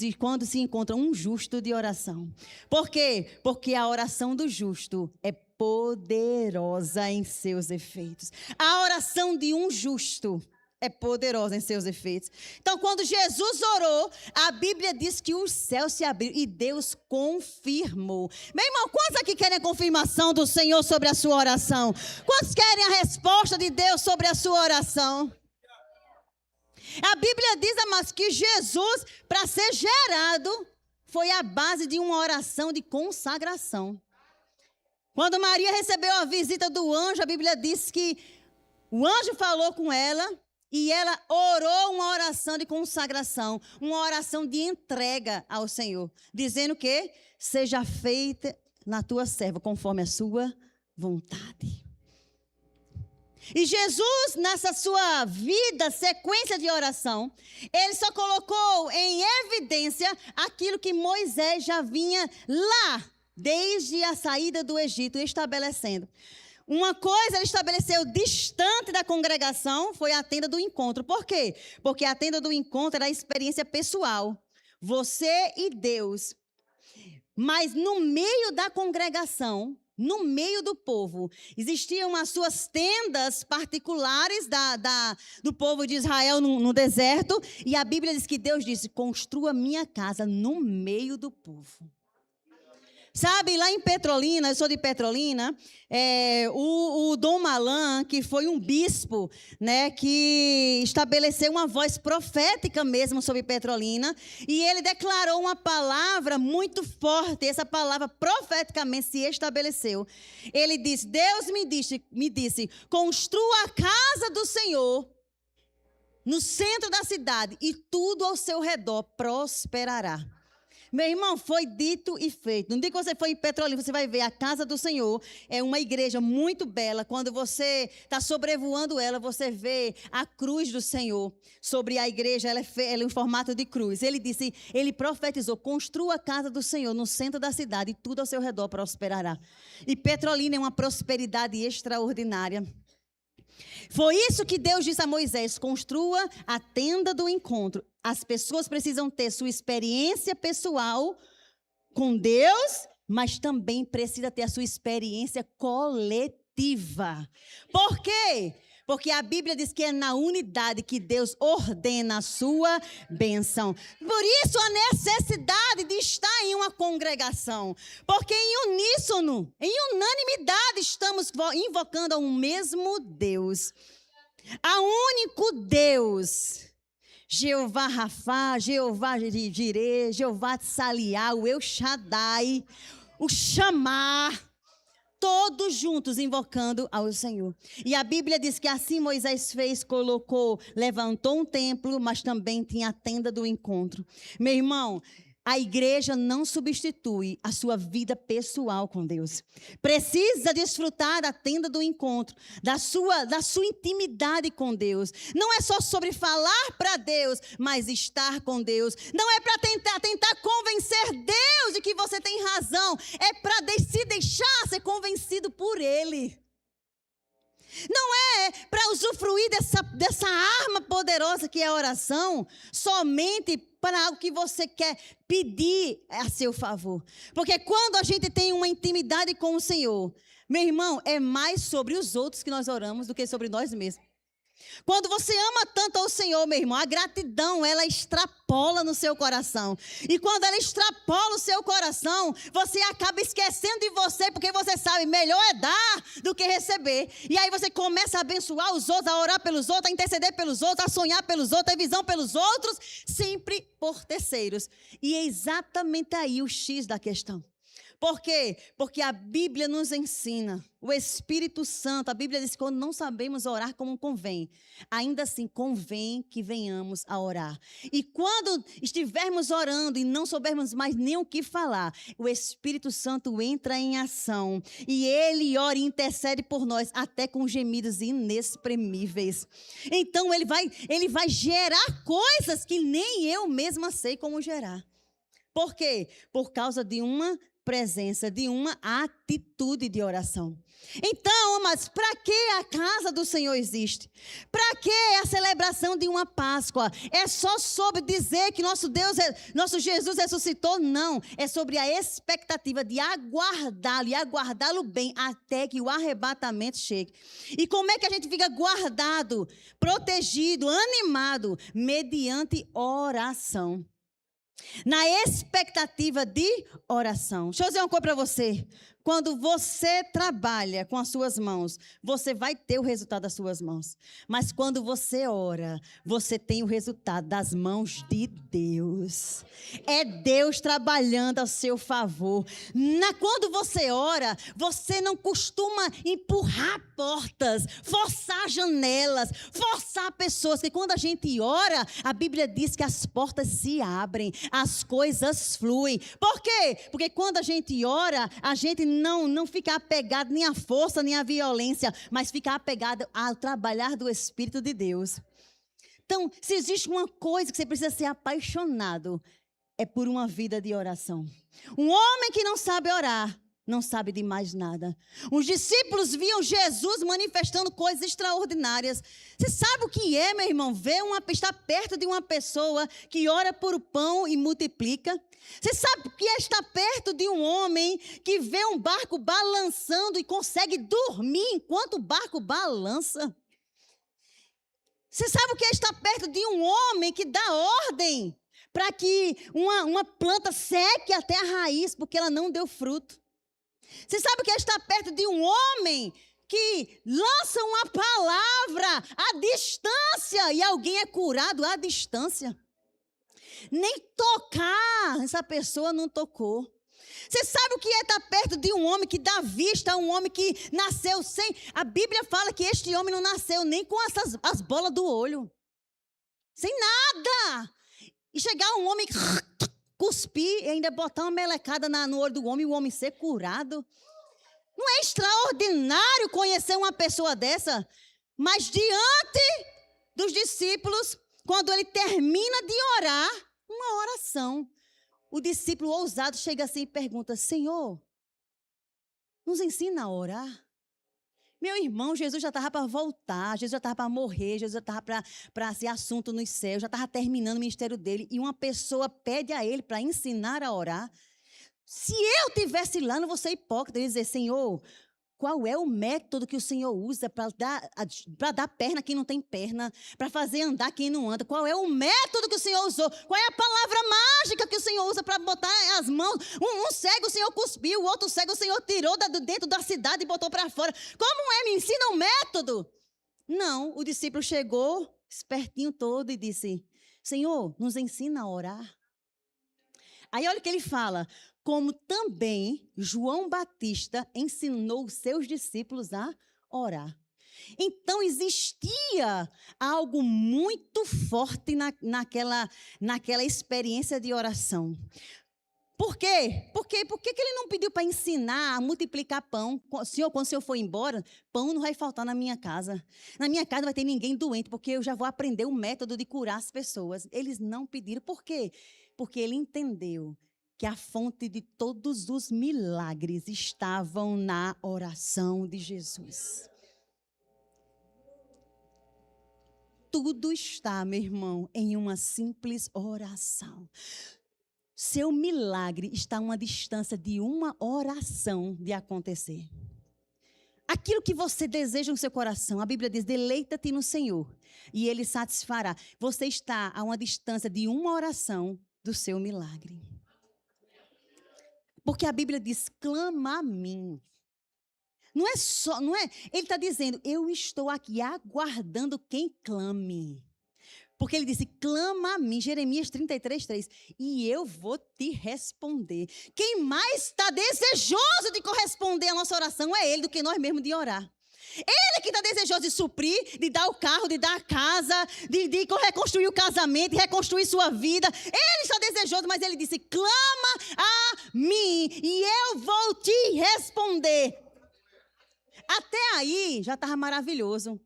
se encontra um justo de oração. Por quê? Porque a oração do justo é poderosa em seus efeitos. A oração de um justo é poderosa em seus efeitos. Então, quando Jesus orou, a Bíblia diz que os céus se abriram e Deus confirmou. Meu irmão, quantos aqui querem a confirmação do Senhor sobre a sua oração? Quantos querem a resposta de Deus sobre a sua oração? A Bíblia diz, amados, que Jesus, para ser gerado, foi a base de uma oração de consagração. Quando Maria recebeu a visita do anjo, a Bíblia diz que o anjo falou com ela e ela orou uma oração de consagração, uma oração de entrega ao Senhor, dizendo que seja feita na tua serva conforme a sua vontade. E Jesus, nessa sua vida, sequência de oração, ele só colocou em evidência aquilo que Moisés já vinha lá, desde a saída do Egito, estabelecendo. Uma coisa ele estabeleceu distante da congregação, foi a tenda do encontro. Por quê? Porque a tenda do encontro era a experiência pessoal, você e Deus. Mas no meio da congregação, no meio do povo, existiam as suas tendas particulares do povo de Israel no deserto. E a Bíblia diz que Deus disse: construa minha casa no meio do povo. Sabe, lá em Petrolina, eu sou de Petrolina, o Dom Malan, que foi um bispo, né, que estabeleceu uma voz profética mesmo sobre Petrolina, e ele declarou uma palavra muito forte, essa palavra profeticamente se estabeleceu. Ele disse: Deus me disse, construa a casa do Senhor no centro da cidade e tudo ao seu redor prosperará. Meu irmão, foi dito e feito. No dia que você for em Petrolina, você vai ver a casa do Senhor. É uma igreja muito bela. Quando você está sobrevoando ela, você vê a cruz do Senhor sobre a igreja. Ela é em formato de cruz. Ele disse, ele profetizou: construa a casa do Senhor no centro da cidade e tudo ao seu redor prosperará. E Petrolina é uma prosperidade extraordinária. Foi isso que Deus disse a Moisés: construa a tenda do encontro. As pessoas precisam ter sua experiência pessoal com Deus, mas também precisa ter a sua experiência coletiva. Por quê? Porque a Bíblia diz que é na unidade que Deus ordena a sua bênção. Por isso a necessidade de estar em uma congregação. Porque em uníssono, em unanimidade, estamos invocando a um mesmo Deus. A único Deus. Jeová Rafá, Jeová Jireh, Jeová Tsaliá, o El Shaddai, o Chamar. Todos juntos invocando ao Senhor. E a Bíblia diz que assim Moisés fez, levantou um templo, mas também tinha a tenda do encontro. Meu irmão, a igreja não substitui a sua vida pessoal com Deus. Precisa desfrutar da tenda do encontro, da sua intimidade com Deus. Não é só sobre falar para Deus, mas estar com Deus. Não é para tentar convencer Deus de que você tem razão. É para se deixar ser convencido por Ele. Não é para usufruir dessa arma poderosa que é a oração, somente para algo que você quer pedir a seu favor. Porque quando a gente tem uma intimidade com o Senhor, meu irmão, é mais sobre os outros que nós oramos do que sobre nós mesmos. Quando você ama tanto ao Senhor, meu irmão, a gratidão, ela extrapola no seu coração. E quando ela extrapola o seu coração, você acaba esquecendo de você, porque você sabe, melhor é dar do que receber. E aí você começa a abençoar os outros, a orar pelos outros, a interceder pelos outros, a sonhar pelos outros, a ter visão pelos outros, sempre por terceiros. E é exatamente aí o X da questão. Por quê? Porque a Bíblia nos ensina, o Espírito Santo, a Bíblia diz que quando não sabemos orar como convém, ainda assim convém que venhamos a orar. E quando estivermos orando e não soubermos mais nem o que falar, o Espírito Santo entra em ação e ele ora e intercede por nós, até com gemidos inexprimíveis. Então ele vai gerar coisas que nem eu mesma sei como gerar. Por quê? Por causa de uma presença, de uma atitude de oração. Então, mas para que a casa do Senhor existe? Para que a celebração de uma Páscoa? É só sobre dizer que nosso Jesus ressuscitou? Não, é sobre a expectativa de aguardá-lo e aguardá-lo bem até que o arrebatamento chegue. E como é que a gente fica guardado, protegido, animado? Mediante oração. Na expectativa de oração. Deixa eu dizer uma coisa para você. Quando você trabalha com as suas mãos, você vai ter o resultado das suas mãos. Mas quando você ora, você tem o resultado das mãos de Deus. É Deus trabalhando ao seu favor. Quando você ora, você não costuma empurrar portas, forçar janelas, forçar pessoas. Porque quando a gente ora, a Bíblia diz que as portas se abrem, as coisas fluem. Por quê? Porque quando a gente ora, a gente não fica apegado nem à força, nem à violência, mas fica apegado ao trabalhar do Espírito de Deus. Então, se existe uma coisa que você precisa ser apaixonado, é por uma vida de oração. Um homem que não sabe orar, não sabe de mais nada. Os discípulos viam Jesus manifestando coisas extraordinárias. Você sabe o que é, meu irmão? Estar perto de uma pessoa que ora por o pão e multiplica. Você sabe o que é estar perto de um homem que vê um barco balançando e consegue dormir enquanto o barco balança? Você sabe o que é estar perto de um homem que dá ordem para que uma planta seque até a raiz porque ela não deu fruto? Você sabe o que é estar perto de um homem que lança uma palavra à distância e alguém é curado à distância? Nem tocar, essa pessoa não tocou. Você sabe o que é estar perto de um homem que dá vista a um homem que nasceu sem... A Bíblia fala que este homem não nasceu nem com as bolas do olho. Sem nada. E chegar um homem... cuspir e ainda botar uma melecada no olho do homem e o homem ser curado. Não é extraordinário conhecer uma pessoa dessa? Mas diante dos discípulos, quando ele termina de orar, uma oração, o discípulo ousado chega assim e pergunta: Senhor, nos ensina a orar? Meu irmão, Jesus já estava para voltar, Jesus já estava para morrer, Jesus já estava para ser assunto nos céus, já estava terminando o ministério dele. E uma pessoa pede a ele para ensinar a orar. Se eu estivesse lá, não vou ser hipócrita, eu ia dizer: Senhor, qual é o método que o Senhor usa para dar perna a quem não tem perna, para fazer andar quem não anda? Qual é o método que o Senhor usou? Qual é a palavra mágica que o Senhor usa para botar as mãos? Um cego o Senhor cuspiu, o outro cego o Senhor tirou dentro da cidade e botou para fora. Como é? Me ensina um método? Não, o discípulo chegou, espertinho todo, e disse: Senhor, nos ensina a orar. Aí olha o que ele fala: como também João Batista ensinou os seus discípulos a orar. Então existia algo muito forte naquela experiência de oração. Por quê? Por que ele não pediu para ensinar a multiplicar pão? Senhor, quando o Senhor for embora, pão não vai faltar na minha casa. Na minha casa não vai ter ninguém doente, porque eu já vou aprender o método de curar as pessoas. Eles não pediram. Por quê? Porque ele entendeu que a fonte de todos os milagres estavam na oração de Jesus. Tudo está, meu irmão, em uma simples oração. Seu milagre está a uma distância de uma oração de acontecer. Aquilo que você deseja no seu coração, a Bíblia diz, deleita-te no Senhor e Ele satisfará. Você está a uma distância de uma oração do seu milagre. Porque a Bíblia diz, clama a mim. Não é, ele está dizendo, eu estou aqui aguardando quem clame. Porque ele disse, clama a mim, Jeremias 33:3, e eu vou te responder. Quem mais está desejoso de corresponder à nossa oração é ele, do que nós mesmos de orar. Ele que está desejoso de suprir, de dar o carro, de dar a casa, de reconstruir o casamento, de reconstruir sua vida. Ele está desejoso, mas ele disse, clama a mim e eu vou te responder. Até aí já estava maravilhoso.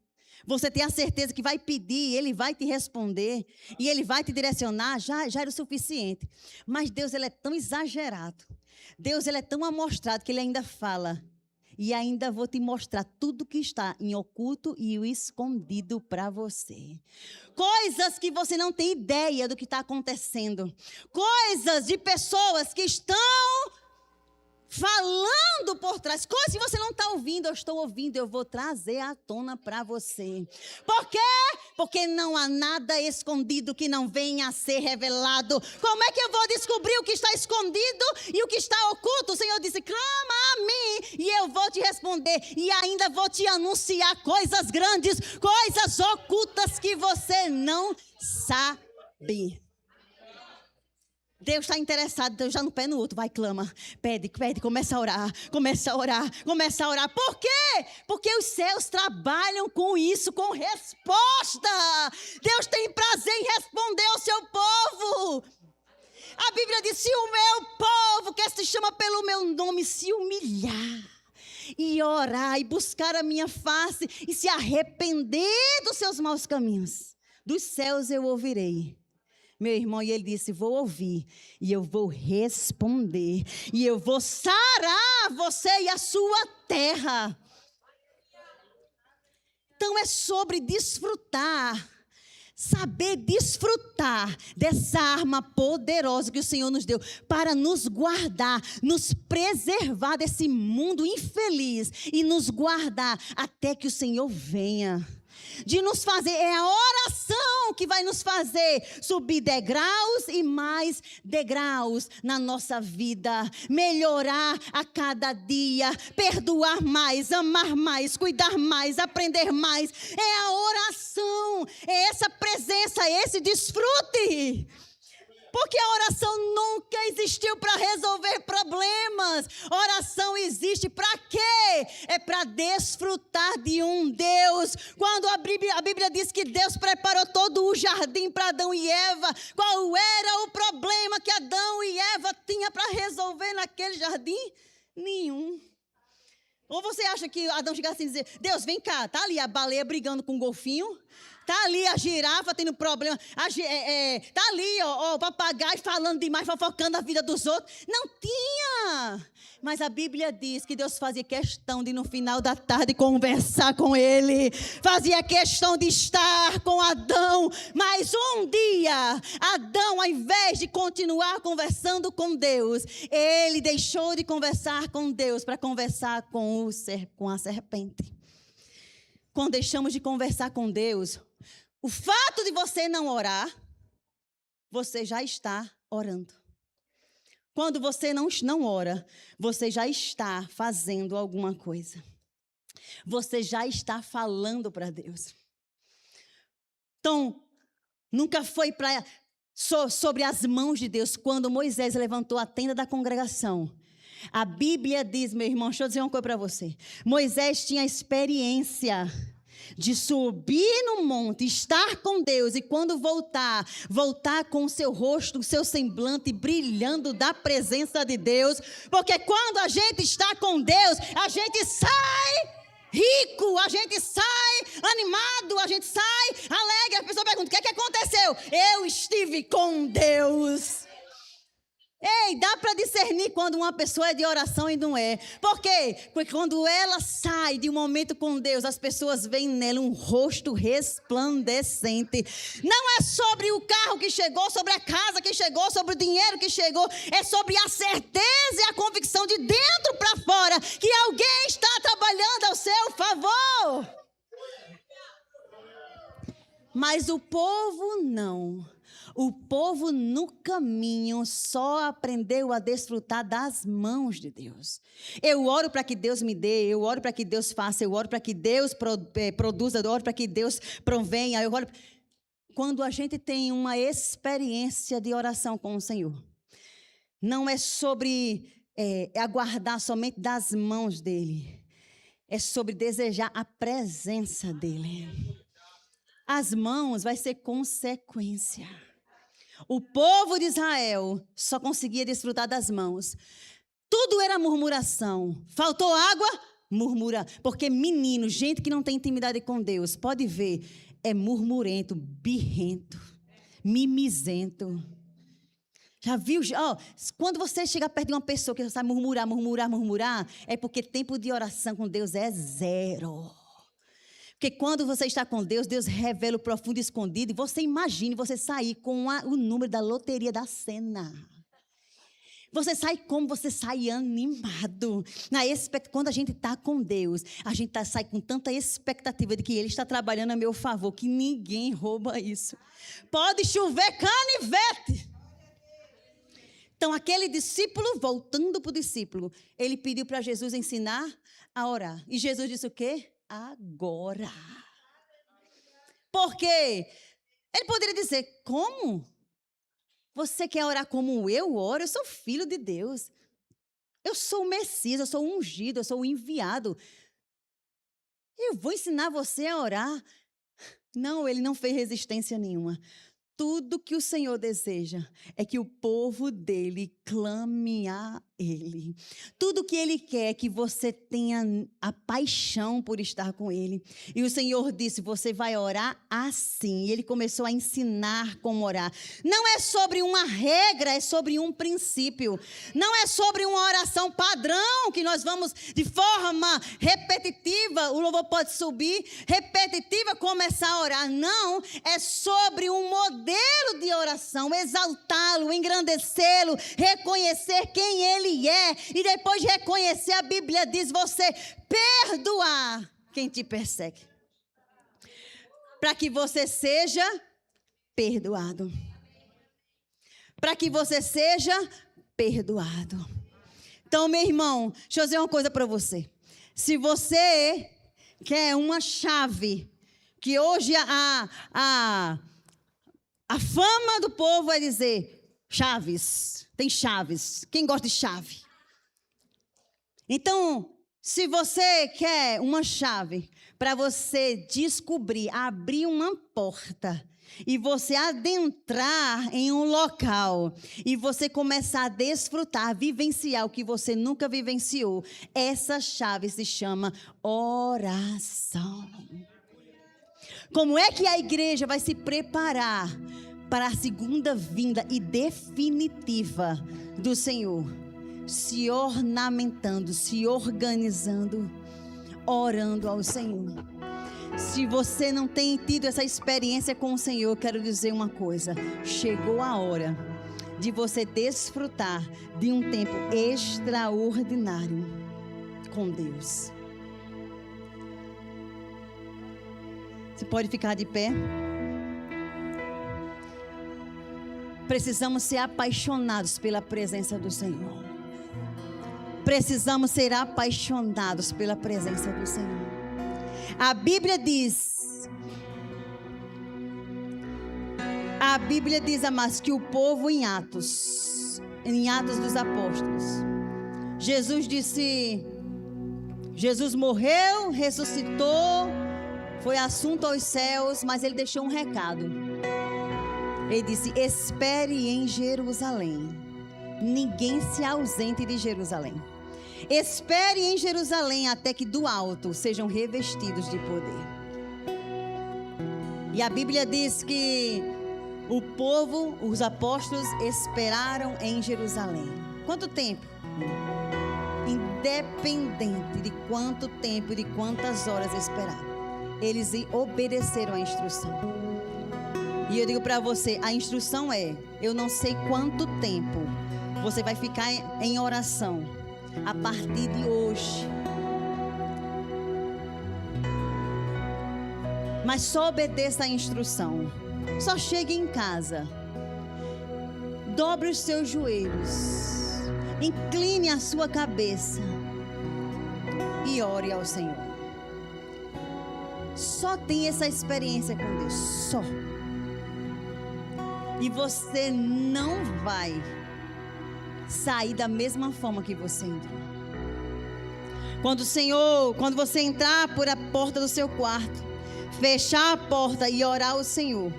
Você tem a certeza que vai pedir, Ele vai te responder e Ele vai te direcionar, já era o suficiente. Mas Deus, Ele é tão exagerado. Deus, Ele é tão amostrado que Ele ainda fala. E ainda vou te mostrar tudo que está em oculto e o escondido para você. Coisas que você não tem ideia do que está acontecendo. Coisas de pessoas que estão falando por trás, coisas que você não está ouvindo, eu estou ouvindo, eu vou trazer à tona para você. Por quê? Porque não há nada escondido que não venha a ser revelado. Como é que eu vou descobrir o que está escondido e o que está oculto? O Senhor disse, clama a mim e eu vou te responder. E ainda vou te anunciar coisas grandes, coisas ocultas que você não sabe. Deus está interessado, Deus já no pé no outro, vai, clama, pede, começa a orar. Por quê? Porque os céus trabalham com isso, com resposta. Deus tem prazer em responder ao seu povo. A Bíblia diz, se o meu povo, que se chama pelo meu nome, se humilhar e orar e buscar a minha face e se arrepender dos seus maus caminhos, dos céus eu ouvirei. Meu irmão, e ele disse, vou ouvir, e eu vou responder, e eu vou sarar você e a sua terra. Então é sobre desfrutar, saber desfrutar dessa arma poderosa que o Senhor nos deu, para nos guardar, nos preservar desse mundo infeliz, e nos guardar até que o Senhor venha. De nos fazer, é a oração que vai nos fazer subir degraus e mais degraus na nossa vida, melhorar a cada dia, perdoar mais, amar mais, cuidar mais, aprender mais. É a oração, é essa presença, esse desfrute. Porque a oração nunca existiu para resolver problemas. Oração existe para quê? É para desfrutar de um Deus. Quando a Bíblia diz que Deus preparou todo o jardim para Adão e Eva, qual era o problema que Adão e Eva tinham para resolver naquele jardim? Nenhum. Ou você acha que Adão chegasse assim e dizer, Deus, vem cá, tá ali a baleia brigando com o golfinho? Tá ali a girafa tendo problema, tá ali o papagaio falando demais, fofocando a vida dos outros. Não tinha. Mas a Bíblia diz que Deus fazia questão de no final da tarde conversar com ele. Fazia questão de estar com Adão. Mas um dia, Adão, ao invés de continuar conversando com Deus, ele deixou de conversar com Deus para conversar com a serpente. Quando deixamos de conversar com Deus, o fato de você não orar, você já está orando. Quando você não ora, você já está fazendo alguma coisa. Você já está falando para Deus. Então, nunca foi sobre as mãos de Deus quando Moisés levantou a tenda da congregação. A Bíblia diz, meu irmão, deixa eu dizer uma coisa para você. Moisés tinha experiência de subir no monte, estar com Deus e quando voltar com o seu rosto, o seu semblante brilhando da presença de Deus. Porque quando a gente está com Deus, a gente sai rico, a gente sai animado, a gente sai alegre. A pessoa pergunta, o que é que aconteceu? Eu estive com Deus. Ei, dá para discernir quando uma pessoa é de oração e não é. Por quê? Porque quando ela sai de um momento com Deus, as pessoas veem nela um rosto resplandecente. Não é sobre o carro que chegou, sobre a casa que chegou, sobre o dinheiro que chegou. É sobre a certeza e a convicção de dentro para fora que alguém está trabalhando ao seu favor. Mas o povo não. O povo no caminho só aprendeu a desfrutar das mãos de Deus. Eu oro para que Deus me dê, eu oro para que Deus faça, eu oro para que Deus produza, eu oro para que Deus provenha. Eu oro... Quando a gente tem uma experiência de oração com o Senhor, não é sobre aguardar somente das mãos dEle, é sobre desejar a presença dEle. As mãos vai ser consequência. O povo de Israel só conseguia desfrutar das mãos. Tudo era murmuração. Faltou água? Murmura. Porque menino, gente que não tem intimidade com Deus, pode ver, é murmurento, birrento, mimizento. Já viu? Quando você chega perto de uma pessoa que sabe murmurar, é porque tempo de oração com Deus é zero. Porque quando você está com Deus, Deus revela o profundo e escondido. E você imagine você sair com o número da loteria da cena. Você sai como? Você sai animado. Quando a gente está com Deus, a gente sai com tanta expectativa de que Ele está trabalhando a meu favor, que ninguém rouba isso. Pode chover canivete. Então, aquele discípulo, voltando para o discípulo, ele pediu para Jesus ensinar a orar. E Jesus disse o quê? Agora. Porque ele poderia dizer, como? Você quer orar como eu oro? Eu sou filho de Deus. Eu sou o Messias, eu sou o ungido, eu sou o enviado. Eu vou ensinar você a orar. Não, ele não fez resistência nenhuma. Tudo que o Senhor deseja é que o povo dele clame a Ele. Tudo que Ele quer é que você tenha a paixão por estar com Ele. E o Senhor disse, você vai orar assim. E Ele começou a ensinar como orar. Não é sobre uma regra, é sobre um princípio. Não é sobre uma oração padrão que nós vamos de forma repetitiva, o louvor pode subir, repetitiva começar a orar. Não, é sobre um modelo de oração, exaltá-lo, engrandecê-lo, reconhecer quem Ele é, e depois de reconhecer, a Bíblia diz, você perdoar quem te persegue, para que você seja perdoado. Para que você seja perdoado. Então, meu irmão, deixa eu dizer uma coisa para você. Se você quer uma chave, que hoje a fama do povo é dizer, chaves, tem chaves. Quem gosta de chave? Então, se você quer uma chave para você descobrir, abrir uma porta e você adentrar em um local e você começar a desfrutar, vivenciar o que você nunca vivenciou, essa chave se chama oração. Como é que a igreja vai se preparar para a segunda vinda e definitiva do Senhor? Se ornamentando, se organizando, orando ao Senhor. Se você não tem tido essa experiência com o Senhor, eu quero dizer uma coisa. Chegou a hora de você desfrutar de um tempo extraordinário com Deus. Você pode ficar de pé? Precisamos ser apaixonados pela presença do Senhor. Precisamos ser apaixonados pela presença do Senhor. A Bíblia diz, amados, que o povo em Atos dos Apóstolos, Jesus morreu, ressuscitou, foi assunto aos céus, mas ele deixou um recado. Ele disse, espere em Jerusalém, ninguém se ausente de Jerusalém. Espere em Jerusalém até que do alto sejam revestidos de poder. E a Bíblia diz que o povo, os apóstolos esperaram em Jerusalém. Quanto tempo? Independente de quanto tempo e de quantas horas esperaram, eles obedeceram à instrução. E eu digo para você, a instrução é: eu não sei quanto tempo você vai ficar em oração a partir de hoje, mas só obedeça a instrução. Só chegue em casa, dobre os seus joelhos, incline a sua cabeça e ore ao Senhor. Só tem essa experiência com Deus, só. E você não vai sair da mesma forma que você entrou. Quando você entrar por a porta do seu quarto, fechar a porta e orar ao Senhor,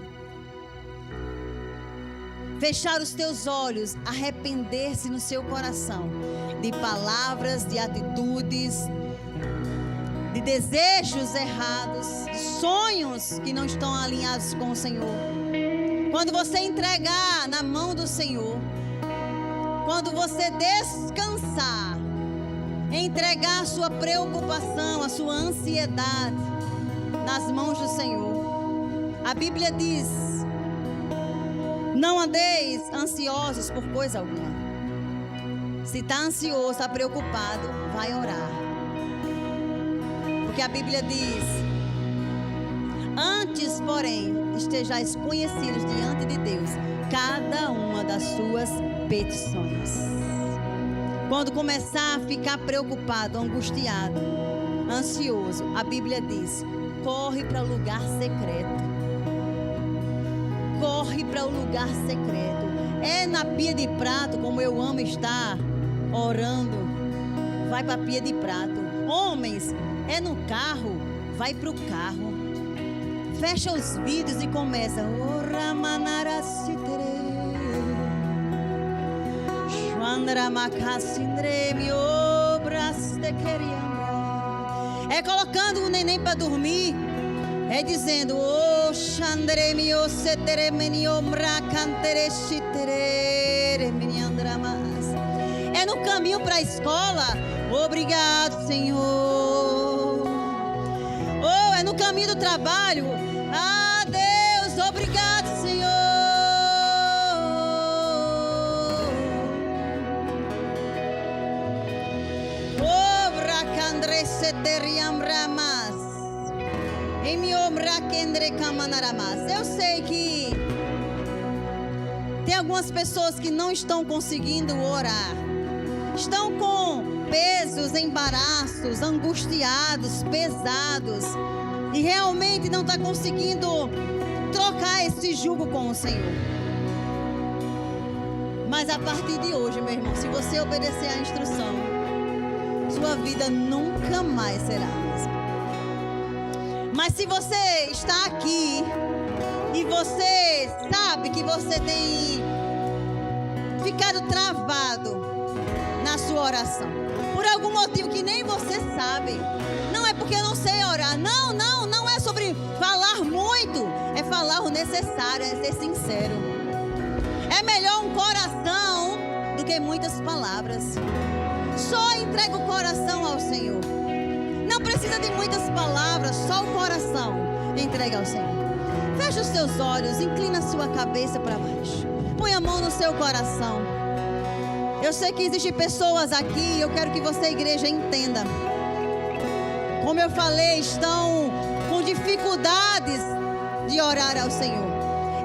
fechar os teus olhos, arrepender-se no seu coração de palavras, de atitudes, de desejos errados, de sonhos que não estão alinhados com o Senhor. Quando você entregar na mão do Senhor, quando você descansar, entregar a sua preocupação, a sua ansiedade nas mãos do Senhor, a Bíblia diz: não andeis ansiosos por coisa alguma. Se está ansioso, está preocupado, vai orar. Porque a Bíblia diz: antes, porém, estejais conhecidos diante de Deus cada uma das suas petições. Quando começar a ficar preocupado, angustiado, ansioso, a Bíblia diz: corre para o lugar secreto. Corre para o lugar secreto. É na pia de prato, como eu amo estar orando. Vai para a pia de prato. Homens, é no carro, vai para o carro. Fecha os vidros e começa. É colocando o neném para dormir. É dizendo: oh, Xandremio seteremenio mracantere chitere meniandramas. É no caminho para a escola. Obrigado, Senhor. Oh, é no caminho do trabalho. Ah, Deus, obrigado, Senhor. Oh, bracandre seteriam ramas. Eu sei que tem algumas pessoas que não estão conseguindo orar, estão com pesos, embaraços, angustiados, pesados, e realmente não está conseguindo trocar esse jugo com o Senhor. Mas a partir de hoje, meu irmão, se você obedecer à instrução, sua vida nunca mais será a mesma. Mas se você está aqui e você sabe que você tem ficado travado na sua oração, por algum motivo que nem você sabe, não é porque eu não sei orar, não é sobre falar muito, é falar o necessário, é ser sincero. É melhor um coração do que muitas palavras. Só entrega o coração ao Senhor. Não precisa de muitas palavras, só o coração entrega ao Senhor. Feche os seus olhos, inclina a sua cabeça para baixo. Põe a mão no seu coração. Eu sei que existem pessoas aqui, eu quero que você, igreja, entenda. Como eu falei, estão com dificuldades de orar ao Senhor.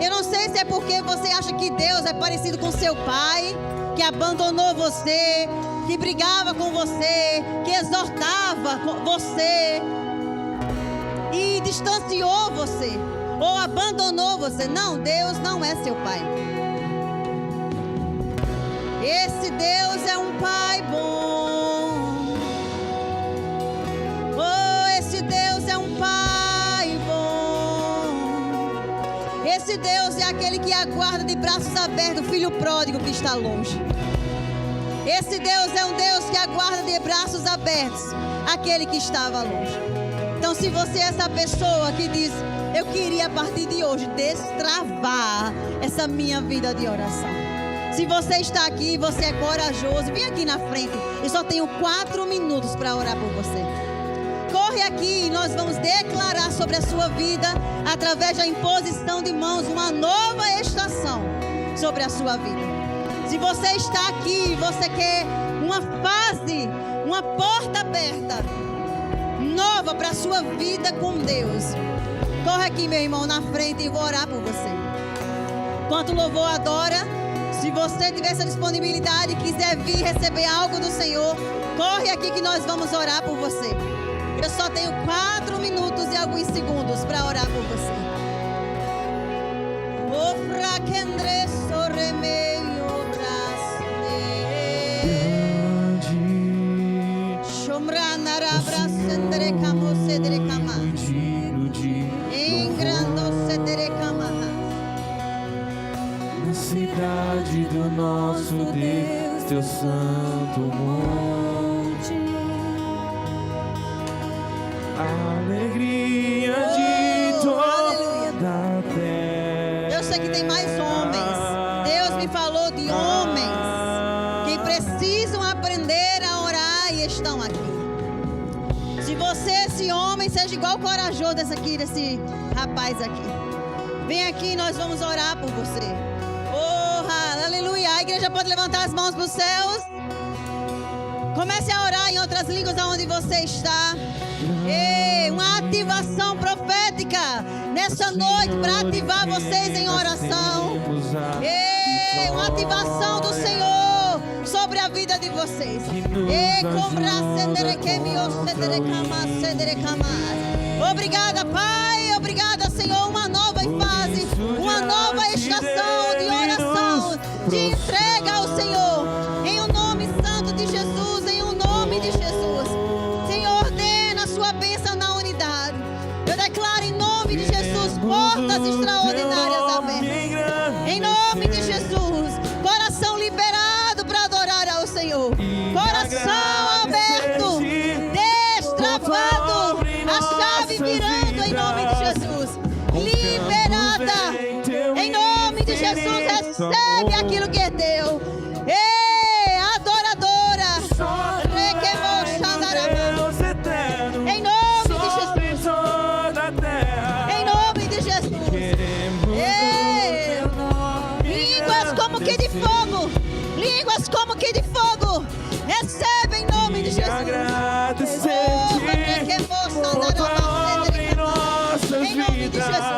Eu não sei se é porque você acha que Deus é parecido com seu pai, que abandonou você, que brigava com você, que exortava você e distanciou você, ou abandonou você. Não, Deus não é seu pai. Esse Deus é um pai bom. Oh, esse Deus é um pai bom. Esse Deus é aquele que aguarda de braços abertos o filho pródigo que está longe. Esse Deus é um Deus que aguarda de braços abertos aquele que estava longe. Então, se você é essa pessoa que diz: eu queria a partir de hoje destravar essa minha vida de oração. Se você está aqui, você é corajoso, vem aqui na frente. Eu só tenho 4 minutos para orar por você. Corre aqui e nós vamos declarar sobre a sua vida, através da imposição de mãos, uma nova estação sobre a sua vida. Se você está aqui e você quer uma fase, uma porta aberta, nova para a sua vida com Deus, corre aqui, meu irmão, na frente, e vou orar por você. Enquanto o louvor adora, se você tiver essa disponibilidade e quiser vir receber algo do Senhor, corre aqui que nós vamos orar por você. Eu só tenho 4 minutos e alguns segundos para orar por você. Na cidade do nosso Deus, teu santo monte, a alegria de toda a terra. Eu sei que tem mais homens. Deus me falou de homens que precisam aprender a orar e estão aqui. Se você, esse homem, seja igual corajoso desse rapaz aqui, vem aqui, nós vamos orar por você. Oh, aleluia. A igreja pode levantar as mãos para os céus. Comece a orar em outras línguas aonde você está. Uma ativação profética nessa noite para ativar vocês em oração. Uma ativação do Senhor sobre a vida de vocês. Obrigada, Pai. Obrigada, Senhor. Uma nova fase, uma nova estação de oração, de entrega ao Senhor. Em o nome santo de Jesus, em o nome de Jesus. Senhor, ordena a sua bênção na unidade. Eu declaro em nome de Jesus portas extraordinárias abertas. Em nome de Jesus, coração liberado para adorar ao Senhor. Coração aberto, destravado, a chave virando em nome de Jesus. Liberada, em nome de Jesus, recebe aquilo que é teu. Adoradora, em nome de Jesus, em nome de Jesus. Línguas como que de fogo, línguas como que de fogo, recebe em nome de Jesus. Em nome de Jesus.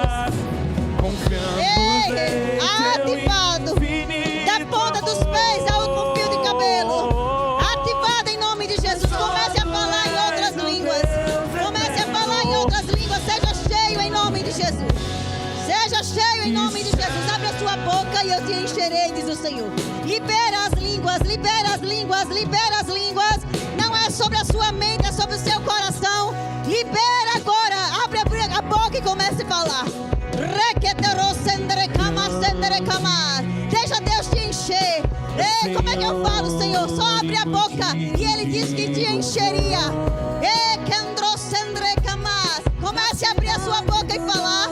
Ativado da ponta dos pés ao último fio de cabelo. Ativado em nome de Jesus. Comece a falar em outras línguas. Comece a falar em outras línguas. Seja cheio em nome de Jesus. Seja cheio em nome de Jesus. Abre a sua boca e eu te encherei, diz o Senhor. Libera as línguas, libera as línguas, libera as línguas. Não é sobre a sua mente, é sobre o seu coração. Libera agora. Abre a boca e comece a falar. Deixa Deus te encher. Como é que eu falo, Senhor? Só abre a boca e Ele diz que te encheria. Comece a abrir a sua boca e falar.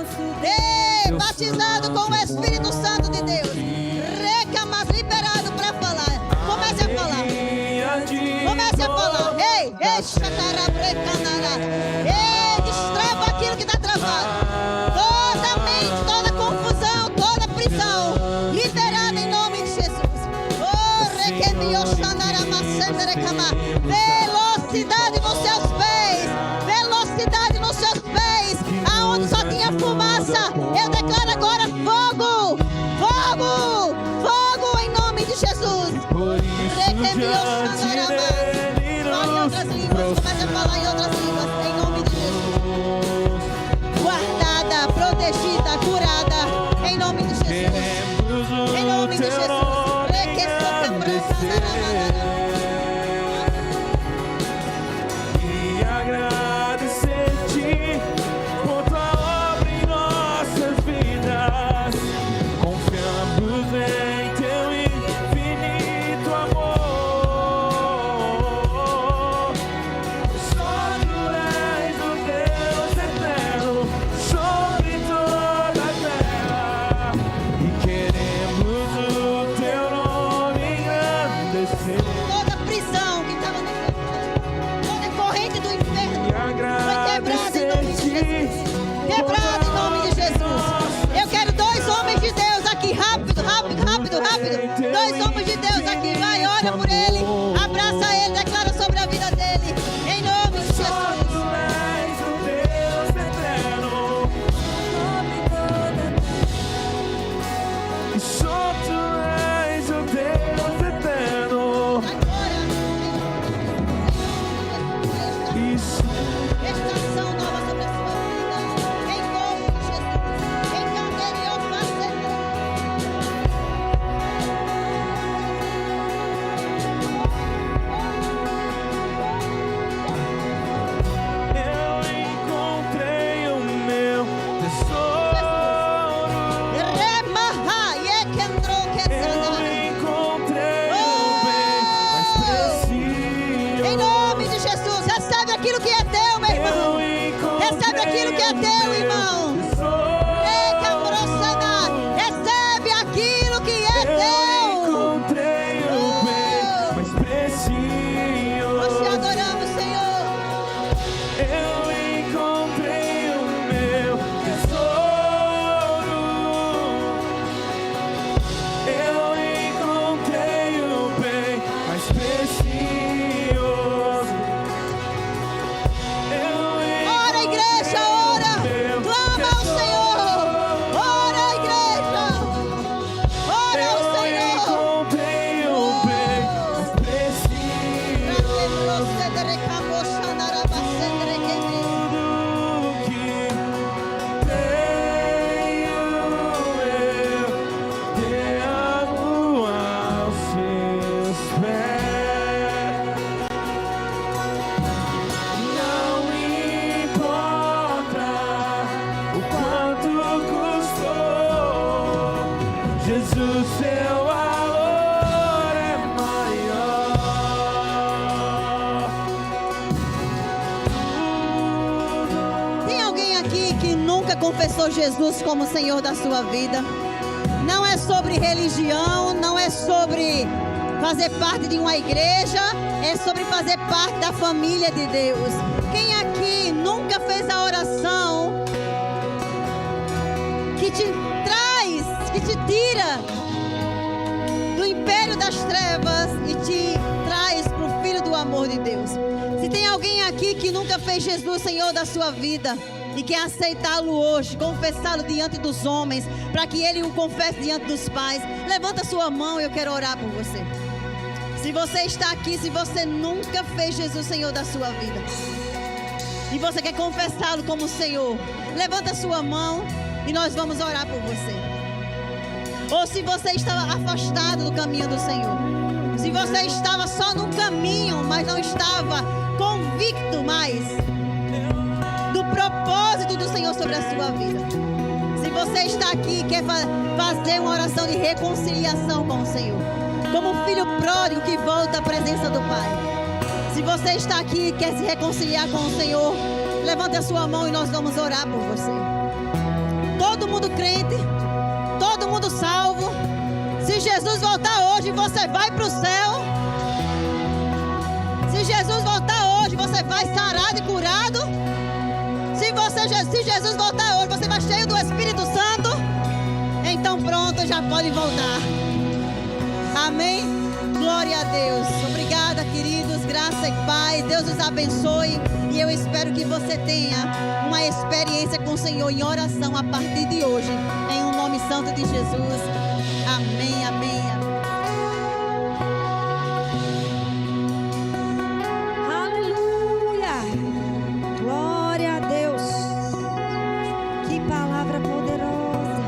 Batizado com o Espírito Santo de Deus. Liberado para falar. Comece a falar. Comece a falar. Destrava aquilo que está travado. Toda mente, toda confusão, toda prisão, liberada em nome de Jesus. Velocidade, você Deus aqui, vai, ora por ele, abraça ele, declara sobre a vida dele, em nome de Jesus. Só tu és o Deus eterno. Estação nova sobre a sua vida, em nome de Jesus. Encandeire o fazendeiro. Eu encontrei o meu tesouro. Remaha, yekendro, Eu kesana. encontrei o bem mais precioso. Em nome de Jesus, recebe aquilo que é teu, meu irmão. Recebe aquilo que é teu, irmão. Recebe aquilo que é teu. Encontrei o bem mais precioso. Nós te adoramos, Senhor. Eu encontrei o meu tesouro. Eu encontrei o bem mais precioso. Ora, igreja, ora. Clama ao Senhor. Ora, igreja. Ora ao Senhor. Encontrei o bem mais precioso. Tudo que tenho eu derramo aos seus pés. Não importa o quanto custou, Jesus, seu valor é maior. Tem alguém aqui que nunca confessou Jesus como Senhor da sua vida? Não é sobre religião, não é sobre fazer parte de uma igreja, é sobre fazer parte da família de Deus. Quem aqui nunca fez a oração que te traz, que te tira do império das trevas e te traz para o Filho do amor de Deus? Se tem alguém aqui que nunca fez Jesus Senhor da sua vida e quer aceitá-lo hoje, confessá-lo diante dos homens, para que ele o confesse diante dos pais, levanta sua mão e eu quero orar por você. Se você está aqui, se você nunca fez Jesus Senhor da sua vida e você quer confessá-lo como Senhor, levanta sua mão e nós vamos orar por você. Ou se você estava afastado do caminho do Senhor, se você estava só no caminho, mas não estava convicto mais do propósito do Senhor sobre a sua vida. Se você está aqui e quer fazer uma oração de reconciliação com o Senhor, como um filho pródigo que volta à presença do Pai. Se você está aqui e quer se reconciliar com o Senhor, levante a sua mão e nós vamos orar por você. Todo mundo crente, todo mundo salvo. Se Jesus voltar hoje, você vai para o céu. Se Jesus voltar hoje, você vai sarado e curado. Se Jesus voltar hoje, você vai cheio do Espírito Santo. Então pronto, já pode voltar. Amém? Glória a Deus. Obrigada, queridos. Graça e paz. Deus os abençoe. E eu espero que você tenha uma experiência com o Senhor em oração a partir de hoje. Em um nome santo de Jesus. Amém, amém. Aleluia. Glória a Deus. Que palavra poderosa.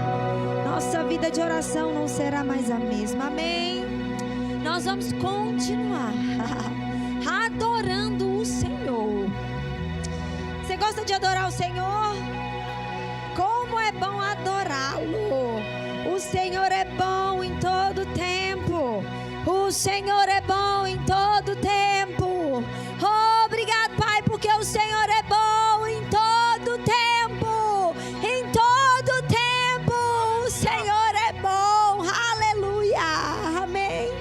Nossa vida de oração não será mais a mesma. Amém. Nós vamos continuar adorando o Senhor. Você gosta de adorar o Senhor? Como é bom adorá-lo. O Senhor é bom em todo tempo. O Senhor é bom em todo tempo. Obrigado, Pai, porque o Senhor é bom em todo tempo. Em todo tempo o Senhor é bom. Aleluia. Amém.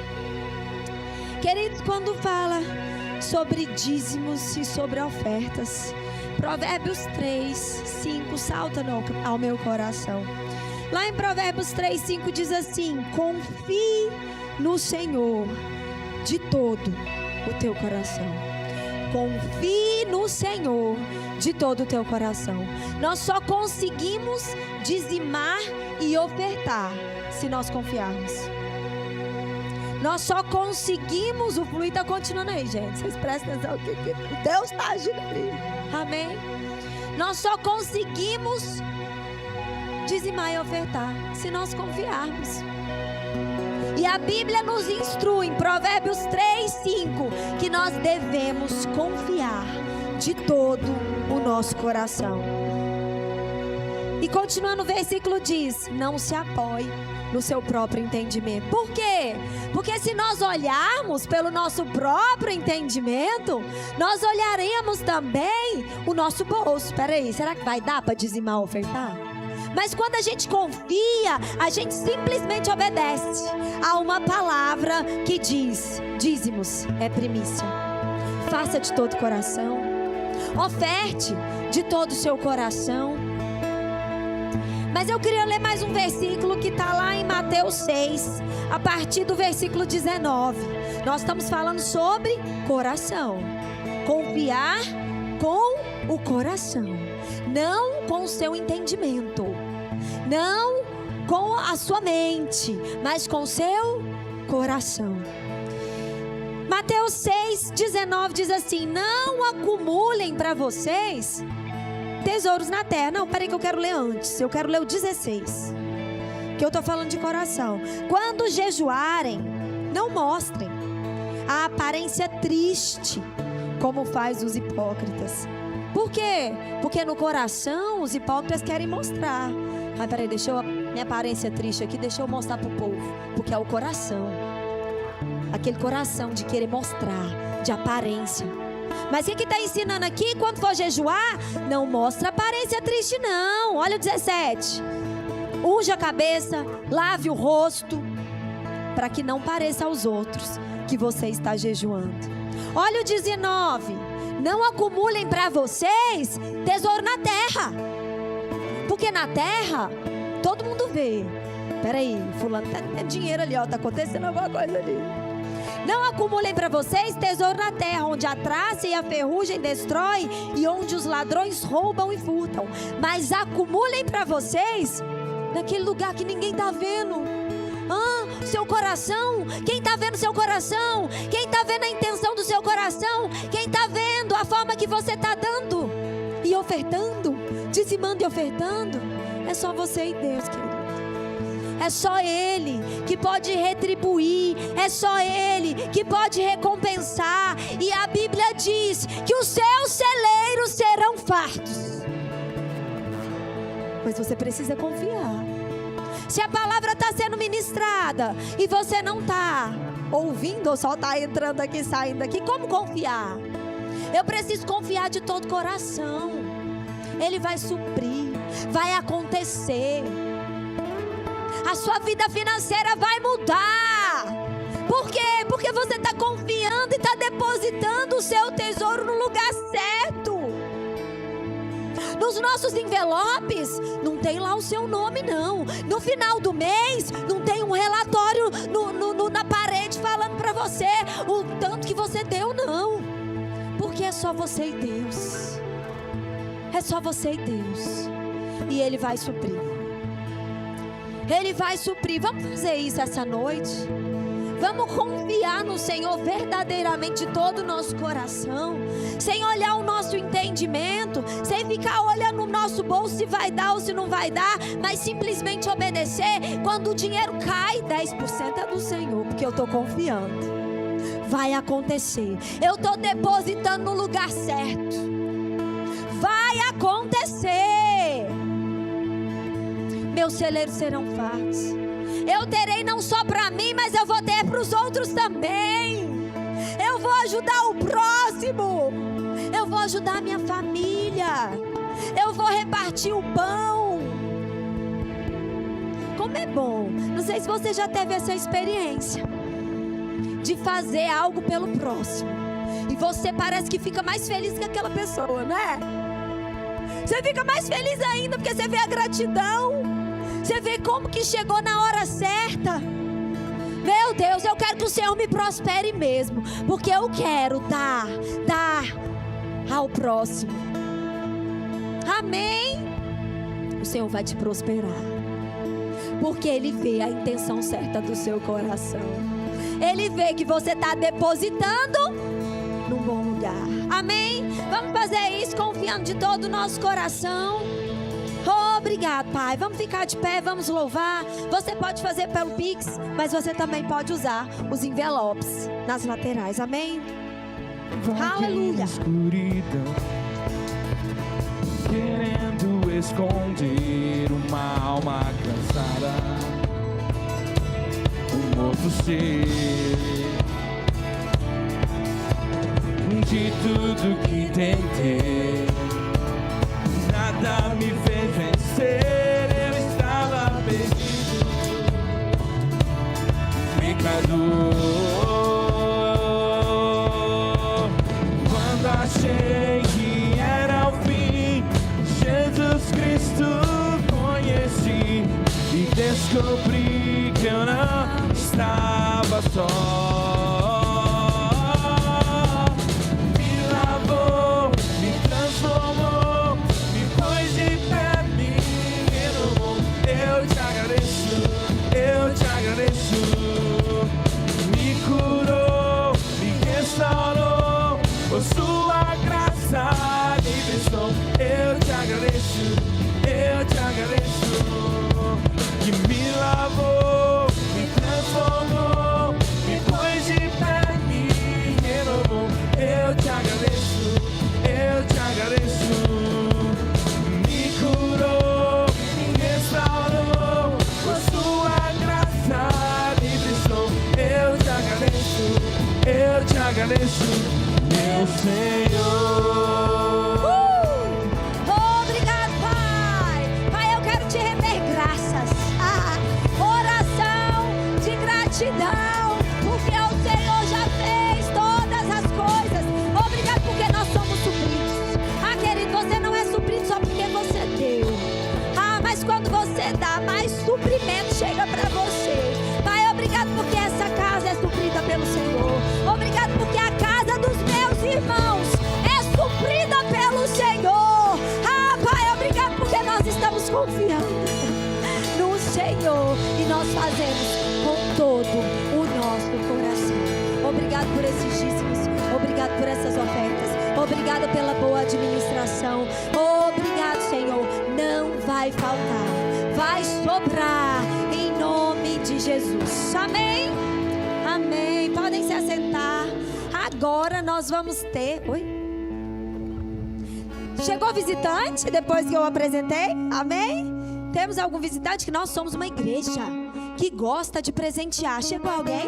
Queridos, quando fala sobre dízimos e sobre ofertas, Provérbios 3, 5 salta ao meu coração. Lá em Provérbios 3, 5 diz assim: confie no Senhor de todo o teu coração. Confie no Senhor de todo o teu coração. Nós só conseguimos dizimar e ofertar se nós confiarmos. Nós só conseguimos, o fluir está continuando aí, gente. Vocês prestem atenção que Deus está agindo ali. Amém? Nós só conseguimos dizimar e ofertar se nós confiarmos. E a Bíblia nos instrui em Provérbios 3:5 que nós devemos confiar de todo o nosso coração. E continuando o versículo diz: não se apoie no seu próprio entendimento. Por quê? Porque se nós olharmos pelo nosso próprio entendimento, nós olharemos também o nosso bolso. Espera aí, será que vai dar para dizimar ou ofertar? Mas quando a gente confia, a gente simplesmente obedece a uma palavra que diz: dízimos é primícia. Faça de todo o coração, oferte de todo o seu coração. Mas eu queria ler mais um versículo que está lá em Mateus 6, a partir do versículo 19. Nós estamos falando sobre coração. Confiar com o coração, não com o seu entendimento, não com a sua mente, mas com o seu coração. Mateus 6:19 diz assim: não acumulem para vocês tesouros na terra. Não, peraí que eu quero ler antes. Eu quero ler o 16, que eu estou falando de coração. Quando jejuarem, não mostrem a aparência triste, como faz os hipócritas. Por quê? Porque no coração os hipócritas querem mostrar. Ai, peraí, deixa eu, minha aparência triste aqui, deixa eu mostrar para o povo. Porque é o coração, aquele coração de querer mostrar, de aparência. Mas o que está ensinando aqui? Quando for jejuar, não mostra aparência triste não. Olha o 17: unja a cabeça, lave o rosto, para que não pareça aos outros que você está jejuando. Olha o 19: não acumulem para vocês tesouro na terra, porque na terra todo mundo vê. Peraí, fulano tem dinheiro ali, ó, tá acontecendo alguma coisa ali. Não acumulem para vocês tesouro na terra, onde a traça e a ferrugem destrói e onde os ladrões roubam e furtam. Mas acumulem para vocês naquele lugar que ninguém está vendo. Seu coração. Quem está vendo seu coração? Quem está vendo a intenção do seu coração? Quem está vendo a forma que você está dando e ofertando, dizimando e ofertando? É só você e Deus, querido. É só Ele que pode retribuir, é só Ele que pode recompensar. E a Bíblia diz que os seus celeiros serão fartos. Mas você precisa confiar. Se a palavra está sendo ministrada e você não está ouvindo, ou só está entrando aqui, saindo aqui, como confiar? Eu preciso confiar de todo coração. Ele vai suprir, vai acontecer. A sua vida financeira vai mudar. Por quê? Porque você está confiando e está depositando o seu tesouro no lugar certo. Nos nossos envelopes não tem lá o seu nome não. No final do mês não tem um relatório na parede falando para você o tanto que você deu, não. Porque é só você e Deus. É só você e Deus. E Ele vai suprir. Ele vai suprir. Vamos fazer isso essa noite? Vamos confiar no Senhor verdadeiramente de todo o nosso coração, sem olhar o nosso entendimento, sem ficar olhando no nosso bolso se vai dar ou se não vai dar, mas simplesmente obedecer. Quando o dinheiro cai, 10% é do Senhor, porque eu estou confiando. Vai acontecer. Eu estou depositando no lugar certo. Vai acontecer. Meus celeiros serão fartos. Eu terei não só para mim, mas eu vou ter para os outros também. Eu vou ajudar o próximo. Eu vou ajudar a minha família. Eu vou repartir o pão. Como é bom. Não sei se você já teve essa experiência de fazer algo pelo próximo e você parece que fica mais feliz que aquela pessoa, não é? Você fica mais feliz ainda porque você vê a gratidão. Você vê como que chegou na hora certa. Meu Deus, eu quero que o Senhor me prospere mesmo, porque eu quero dar ao próximo. Amém? O Senhor vai te prosperar, porque Ele vê a intenção certa do seu coração. Ele vê que você está depositando num bom lugar. Amém? Vamos fazer isso confiando de todo o nosso coração. Obrigado, Pai. Vamos ficar de pé, vamos louvar. Você pode fazer pelo Pix, mas você também pode usar os envelopes nas laterais. Amém? Aleluia. Escuridão, querendo esconder uma alma cansada, um novo ser. De tudo que tentei, nada me fez vencer. Eu estava perdido, pecador. Quando achei que era o fim, Jesus Cristo conheci e descobri que eu não estava só. Por sua graça me libertou. Eu te agradeço, que me lavou, me transformou, me pôs de pé, me renovou. Eu te agradeço, me curou, me restaurou, por sua graça me libertou. Eu te agradeço, meu Senhor. Obrigado, Pai. Pai, eu quero te render graças. Oração de gratidão, porque o Senhor já fez todas as coisas. Obrigado porque nós somos supridos. Querido, você não é suprido só porque você deu. Mas quando você dá, mais suprimento chega para você. Pai, obrigado porque essa casa é suprida pelo Senhor. Obrigado porque a casa dos meus irmãos é suprida pelo Senhor. Pai, obrigado porque nós estamos confiando no Senhor e nós fazemos com todo o nosso coração. Obrigado por esses dízimos, obrigado por essas ofertas, obrigado pela boa administração. Obrigado, Senhor. Não vai faltar, vai sobrar em nome de Jesus. Amém? Amém. Podem se assentar. Agora nós vamos ter... Oi? Chegou visitante depois que eu apresentei? Amém? Temos algum visitante? Que nós somos uma igreja que gosta de presentear. Chegou alguém?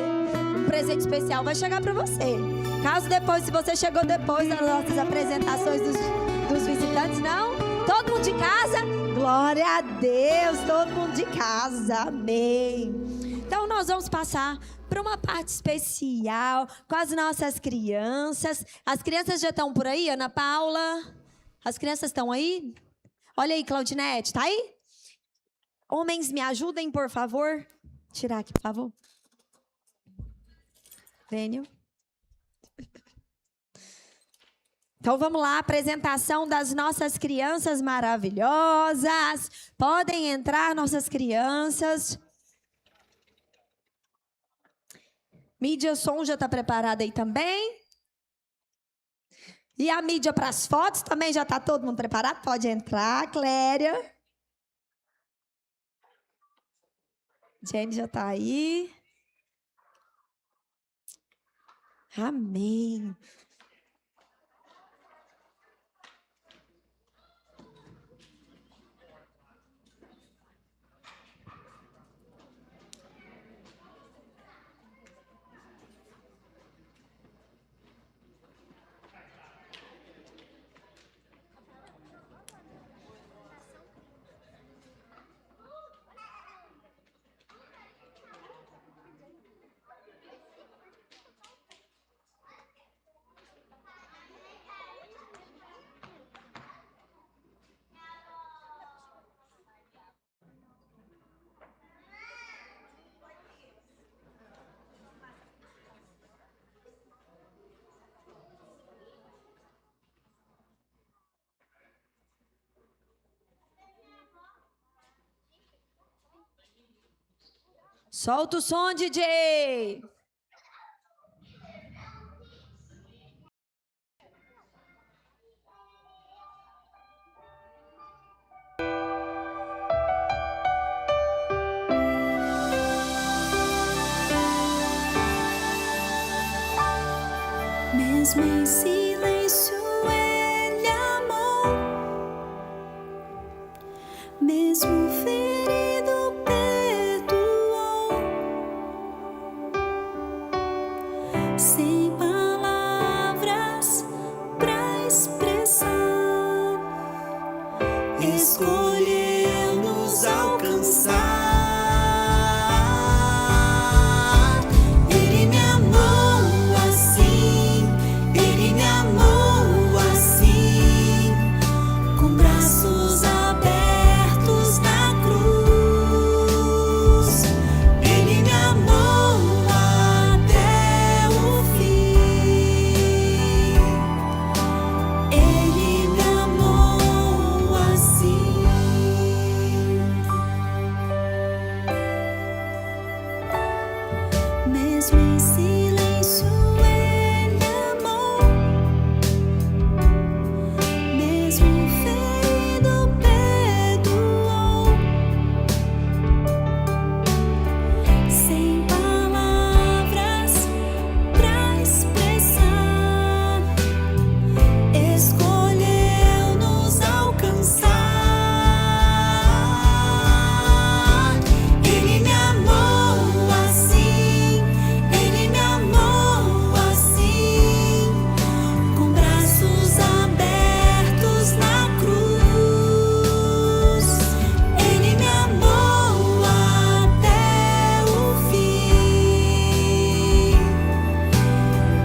Um presente especial vai chegar para você. Caso depois, se você chegou depois das nossas apresentações dos visitantes, não? Todo mundo de casa? Glória a Deus, todo mundo de casa. Amém. Então nós vamos passar para uma parte especial com as nossas crianças. As crianças já estão por aí, Ana Paula? As crianças estão aí? Olha aí, Claudinete, tá aí? Homens, me ajudem, por favor. Tirar aqui, por favor. Vênio. Então vamos lá, apresentação das nossas crianças maravilhosas. Podem entrar, nossas crianças. Mídia som já está preparada aí também. E a mídia para as fotos também já está todo mundo preparado? Pode entrar, Cléria. Jenny já está aí. Amém. Solta o som, DJ. Mesmo em silêncio ele amou, mesmo ferido perdoou, sem palavras pra expressar, escolheu nos alcançar. Mesmo em silêncio ele amou, mesmo ferido perdoou, sem palavras pra expressar, escolheu nos alcançar. Ele me amou assim, ele me amou assim, com braços abertos na cruz. Ele me amou até o fim.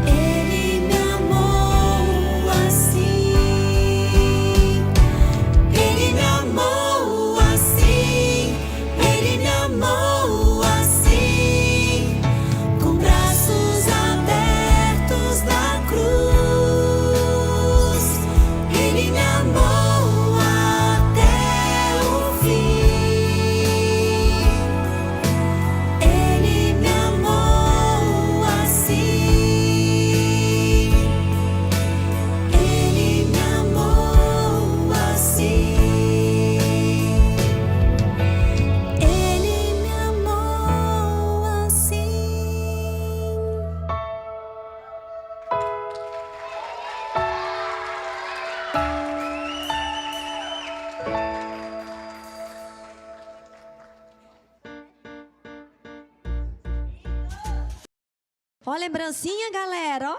Ele me amou assim. Ele me amou assim. Ele me amou assim, com braços abertos na cruz. Ele me amou até o fim. Ele me amou assim. Ele me amou assim. Ele me amou assim. Ó, lembrancinha, galera. Ó.